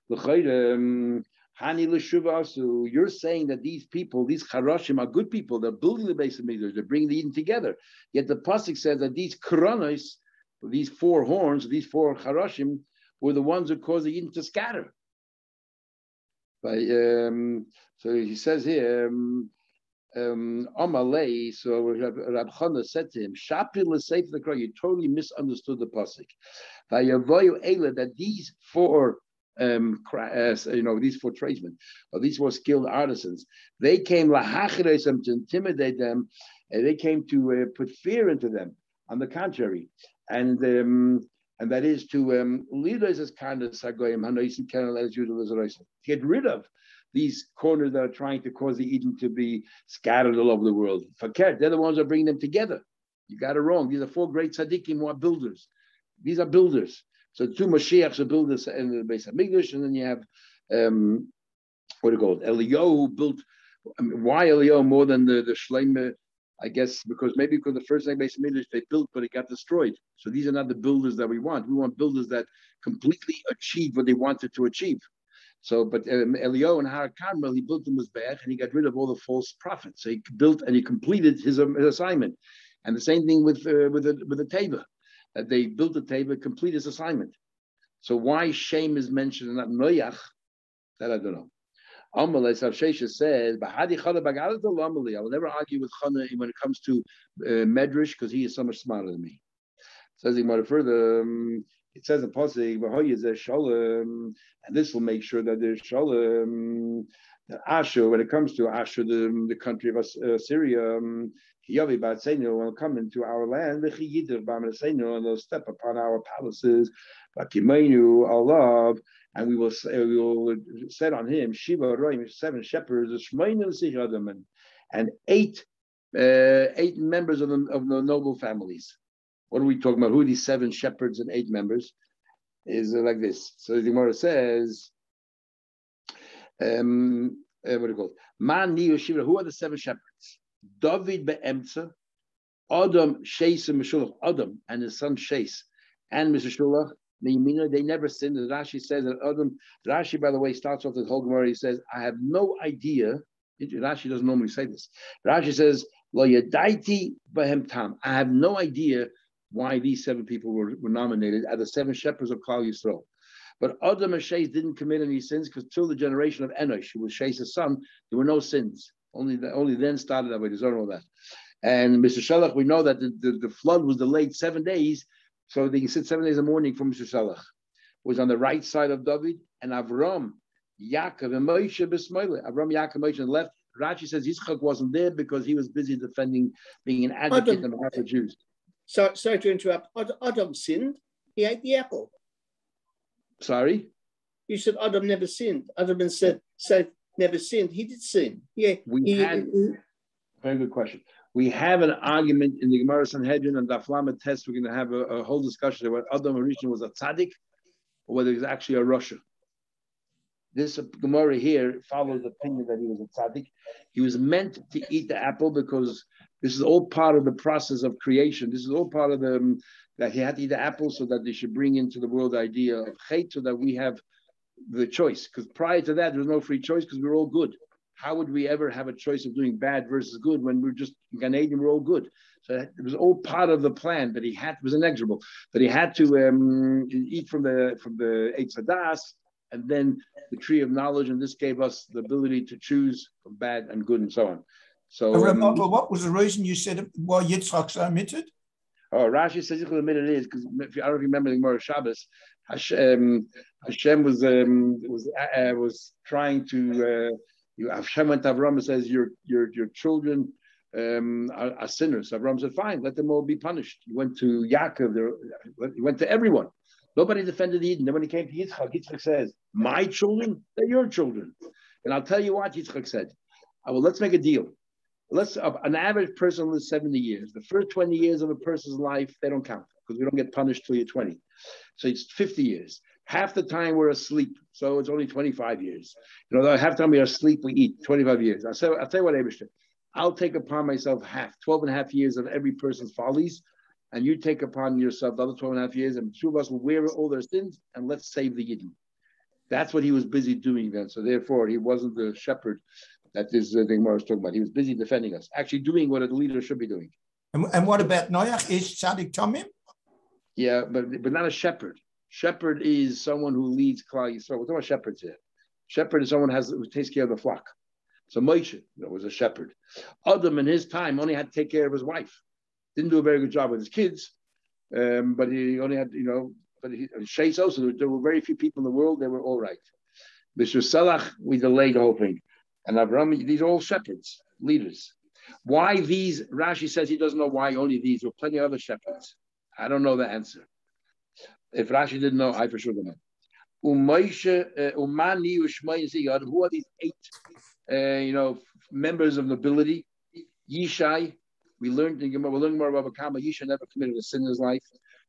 You're saying that these people, these Charashim, are good people. They're building the Beis Hamikdash. They're bringing the Eden together. Yet the pasuk says that these Kronos, these four horns, these four Charashim, were the ones who caused the Eden to scatter. So he says here, Amalei. So Rab Chana said to him, "Shapir l'seif l'kra." You totally misunderstood the pasuk. Vayavoyu Eila, that these four. These four tradesmen, or these four skilled artisans, they came to intimidate them, and they came to put fear into them. On the contrary, and that is to lead us as kind of get rid of these corners that are trying to cause the Eden to be scattered all over the world. They're the ones that are bringing them together. You got it wrong. These are four great tzaddikim who are builders. These are builders. So two Mashiachs are builders in the Beis Hamikdash, and then you have what do you call it? Eliyahu built. Why Eliyahu more than the Shlomo I guess because the first base Midrash they built, but it got destroyed. So these are not the builders that we want. We want builders that completely achieve what they wanted to achieve. So, but Elio and Har Carmel, he built the Mizbeach and he got rid of all the false prophets. So he built and he completed his assignment. And the same thing with the Teva, that they built the Teva, complete his assignment. So why Shem is mentioned and not Noach, that I don't know. Amalei Savshesha says, I will never argue with Chana when it comes to Medrash because he is so much smarter than me. Says he more further. It says in Pasuk, and this will make sure that there's Shalom. Ashur, when it comes to Ashur, the country of Syria, will come into our land, and they'll step upon our palaces, and we will set on him Shiva Roim, 7 shepherds, and 8 members of the noble families. What are we talking about? Who are these 7 shepherds and 8 members? Is like this. So the Gemara says, what do you call it? Man Shiva. Who are the 7 shepherds? David be'emtza, Adam, Sheis, and Meshulach. Adam and his son Sheis and Meshulach. They never sinned. As Rashi says that Adam. Rashi, by the way, starts off the whole Gemara. He says, "I have no idea." Rashi doesn't normally say this. Rashi says, "Lo yadaiti b'hem tam." I have no idea why these 7 people were nominated as the 7 shepherds of Klal Yisrael. But Adam and Sheis didn't commit any sins because till the generation of Enosh, who was Sheis' son, there were no sins. Only then started that way. There's all that. And Mr. Shalach, we know that the flood was delayed 7 days, so they sit 7 days in the morning for Mr. Shalach. Was on the right side of David, and Avram, Yaakov, and Moshe B'Smoile. Avram, Yaakov, Moshe on the left. Rashi says Yitzchak wasn't there because he was busy defending, being an advocate on behalf of Jews. Sorry to interrupt. Adam sinned. He ate the apple. Sorry? You said Adam never sinned. Adam said never sinned. He did sin. Yeah. Very good question. We have an argument in the Gemara Sanhedrin and Daf Lamed test. We're going to have a whole discussion about Adam Harishon was a tzaddik or whether he's actually a Rasha. This Gemara here follows the opinion that he was a tzaddik. He was meant to eat the apple because this is all part of the process of creation. This is all part of that he had to eat the apple so that they should bring into the world the idea of chait so that we have the choice. Because prior to that, there was no free choice because we were all good. How would we ever have a choice of doing bad versus good when we're just in Gan Eden, we're all good? So it was all part of the plan that it was inexorable. That he had to eat from the Eitz Hadas and then the tree of knowledge, and this gave us the ability to choose from bad and good and so on. So, what was the reason you said why Yitzchak's omitted? Oh, Rashi says Yitzchak omitted it is because I don't know if you remember the Gemara Shabbos. Hashem was trying to. Hashem went to Avram and says, "Your children are sinners." Avram said, "Fine, let them all be punished." He went to Yaakov. He went to everyone. Nobody defended Eden. Then when he came to Yitzchak, Yitzchak says, "My children, they're your children." And I'll tell you what Yitzchak said. Well, let's make a deal. An average person lives 70 years. The first 20 years of a person's life, they don't count because we don't get punished till you're 20. So it's 50 years. Half the time we're asleep, so it's only 25 years. Half the time we're asleep, we eat 25 years. I'll tell you what, Abishter, I'll take upon myself 12 and a half years of every person's follies, and you take upon yourself the other 12 and a half years, and the two of us will wear all their sins, and let's save the Yidden. That's what he was busy doing then. So therefore, he wasn't the shepherd that this thing Gemara was talking about. He was busy defending us, actually doing what a leader should be doing. And what about Noach? Is Tzaddik Tomim? Yeah, but not a shepherd. Shepherd is someone who leads Klal Yisrael. We're talking about shepherds here. Shepherd is someone who takes care of the flock. So Moshe was a shepherd. Adam in his time only had to take care of his wife. Didn't do a very good job with his kids, but he only had, but Sheis also, there were very few people in the world, they were all right. Mr. Salach, we delayed the whole thing. And Abraham, these are all shepherds, leaders. Why these? Rashi says he doesn't know why only these. There were plenty of other shepherds. I don't know the answer. If Rashi didn't know, I for sure don't know. Who are these 8, members of nobility? Yishai, we learned more about Kama. Yishai never committed a sin in his life.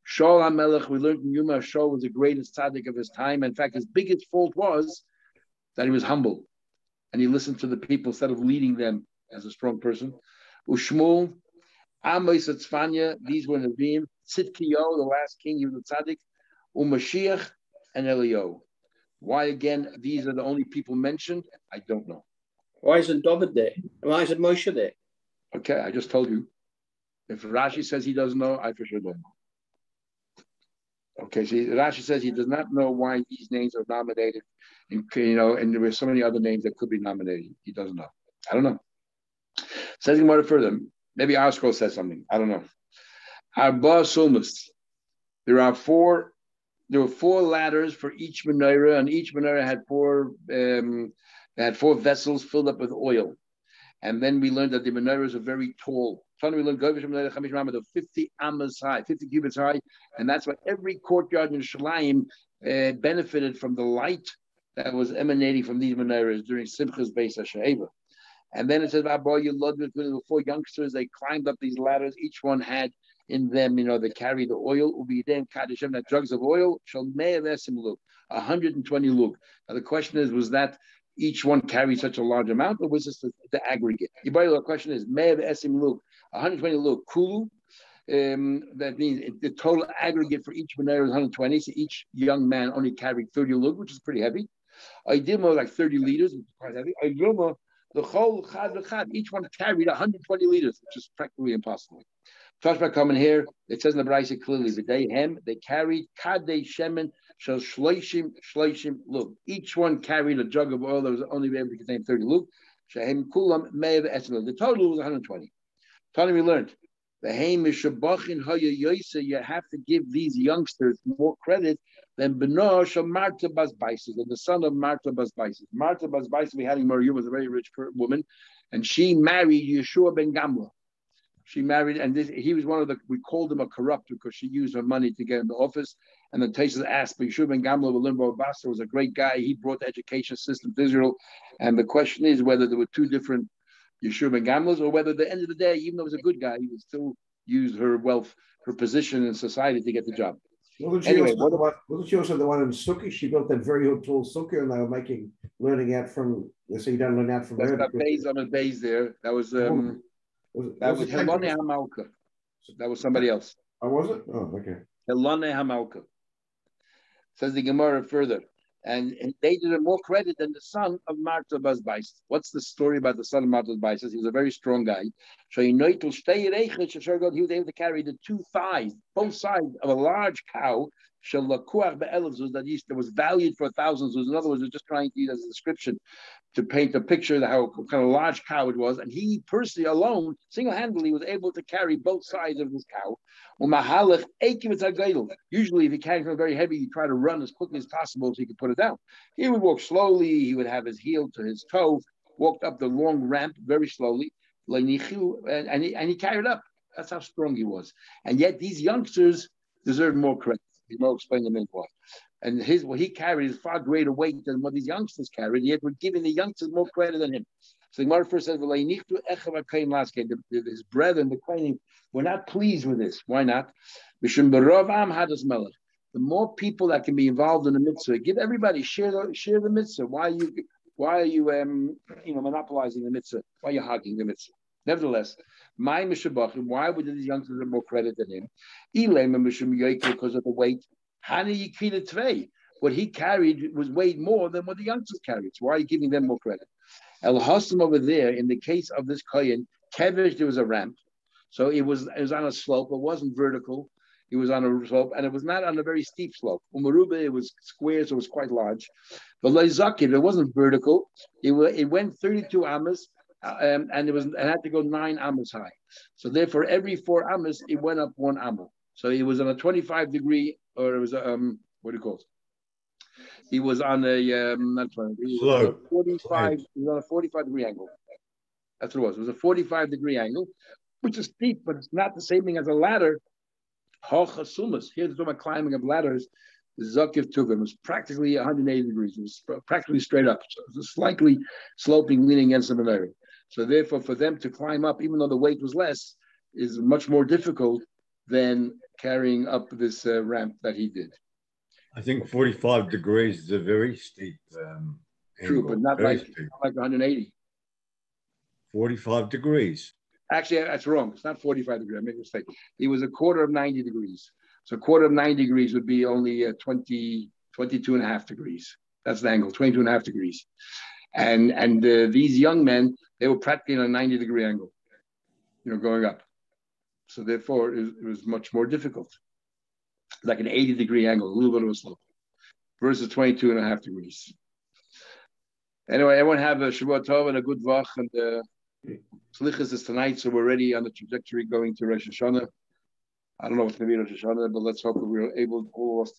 Shaul HaMelech, we learned in Yuma, Shaul was the greatest tzaddik of his time. In fact, his biggest fault was that he was humble and he listened to the people instead of leading them as a strong person. Ushmul, Amos Tzfanya, these were Nevi'im, Tzidkiyo, the last king, he was a tzaddik, Umashiach, and Eliyahu. Why again, these are the only people mentioned? I don't know. Why isn't David there? Why isn't Moshe there? Okay, I just told you. If Rashi says he doesn't know, I for sure don't know. Okay, so Rashi says he does not know why these names are nominated, and there were so many other names that could be nominated. He doesn't know. I don't know. Says he more further. Maybe our scroll says something. I don't know. Arba Sulmus. There were four ladders for each menorah, and each menorah had four vessels filled up with oil. And then we learned that the menorahs are very tall. Finally, we learned 50 amas high, 50 cubits high, and that's why every courtyard in Shalayim benefited from the light that was emanating from these menorahs during Simchas Beis HaShe'eva. And then it says, the four youngsters, they climbed up these ladders. Each one had in them, they carry the oil. That jugs of oil, 120 lug. Now the question is, was that each one carried such a large amount, or was this the aggregate? The question is, 120 lug, kulu. That means the total aggregate for each menorah is 120. So each young man only carried 30 lug, which is pretty heavy. I did more like 30 liters, which is quite heavy. The whole chad, each one carried 120 liters, which is practically impossible. Tashma coming here, it says in the Braisa clearly, they carried kadei shemen shel shloishim lug. Each one carried a jug of oil that was only able to contain 30 lug. Shehem kulam me'ev etzim. The total was 120. Tani, we learned the heim mishabachin haya yoyse. You have to give these youngsters more credit than Beno shel Marta bas Baises, and the son of Marta bas Baises. Marta bas Baises, we had in Maria, was a very rich woman, and she married Yeshua ben Gamla. She married, and he was one of we called him a corrupt because she used her money to get in the office. And the Taisus asked, but Yeshua ben Gamla of Limbo Basta was a great guy. He brought the education system to Israel. And the question is whether there were two different Yeshua ben Gamlas, or whether at the end of the day, even though he was a good guy, he would still use her wealth, her position in society to get the job. Wasn't she also the one in Sukah? She built that very tall Sukah, and they were learning out from, so you don't learn out from That's her. That's that base on the base there. That was Helone Hamalka. That was somebody else. Oh, was it? Oh, okay. Helone Hamalka. Says the Gemara further. And they did more credit than the son of Marta bas Baises. What's the story about the son of Marta bas Baises? He was a very strong guy. So he was able to carry the two thighs, both sides of a large cow. That was valued for thousands. In other words, they're just trying to use as a description to paint a picture of how kind of large cow it was. And he personally alone, single-handedly, was able to carry both sides of this cow. Usually, if he carried something very heavy, he'd try to run as quickly as possible so he could put it down. He would walk slowly. He would have his heel to his toe, walked up the long ramp very slowly, and he carried up. That's how strong he was. And yet, these youngsters deserve more credit. He will explain the minute why. And what he carried is far greater weight than what these youngsters carried, yet we're giving the youngsters more credit than him. So the Gemara first says, his brethren, the Kohanim, were not pleased with this. Why not? The more people that can be involved in the mitzvah, give everybody, share the mitzvah. Why are you monopolizing the mitzvah? Why are you hogging the mitzvah? Nevertheless, why would these youngsters have more credit than him? Because of the weight. What he carried was weighed more than what the youngsters carried. So why are you giving them more credit? El Hassam over there, in the case of this Kohen, Kevish, there was a ramp. So it was on a slope. It wasn't vertical. It was on a slope, and it was not on a very steep slope. Umaruba, it was square, so it was quite large. But Leizakir, it wasn't vertical. It went 32 amas, and it had to go 9 amas high. So therefore, every 4 amas, it went up 1 amma. So it was on a 25 degree, or it was what do you call it? He was on a not 20, he was on a 45. He was on a 45 degree angle. That's what it was. It was a 45 degree angle, which is steep, but it's not the same thing as a ladder. Hochasumas. Here, talking about climbing up ladders. Zakiv Tuvim was practically 180 degrees. It was practically straight up. So it was slightly sloping, leaning against the menorah. So therefore, for them to climb up, even though the weight was less, is much more difficult than carrying up this ramp that he did. I think 45 degrees is a very steep True, angle. But not like 180. 45 degrees. Actually, that's wrong. It's not 45 degrees. I made a mistake. He was a quarter of 90 degrees. So a quarter of 90 degrees would be only 22 and a half degrees. That's the angle, 22 and a half degrees. And these young men, they were practically on a 90-degree angle, going up. So therefore, it was much more difficult. Like an 80-degree angle, a little bit of a slope, versus 22 and a half degrees. Anyway, everyone have a Shavua Tov and a good Vach, and Slichas is tonight, so we're already on the trajectory going to Rosh Hashanah. I don't know what's going to be Rosh Hashanah, but let's hope that we're able, all of us, to hear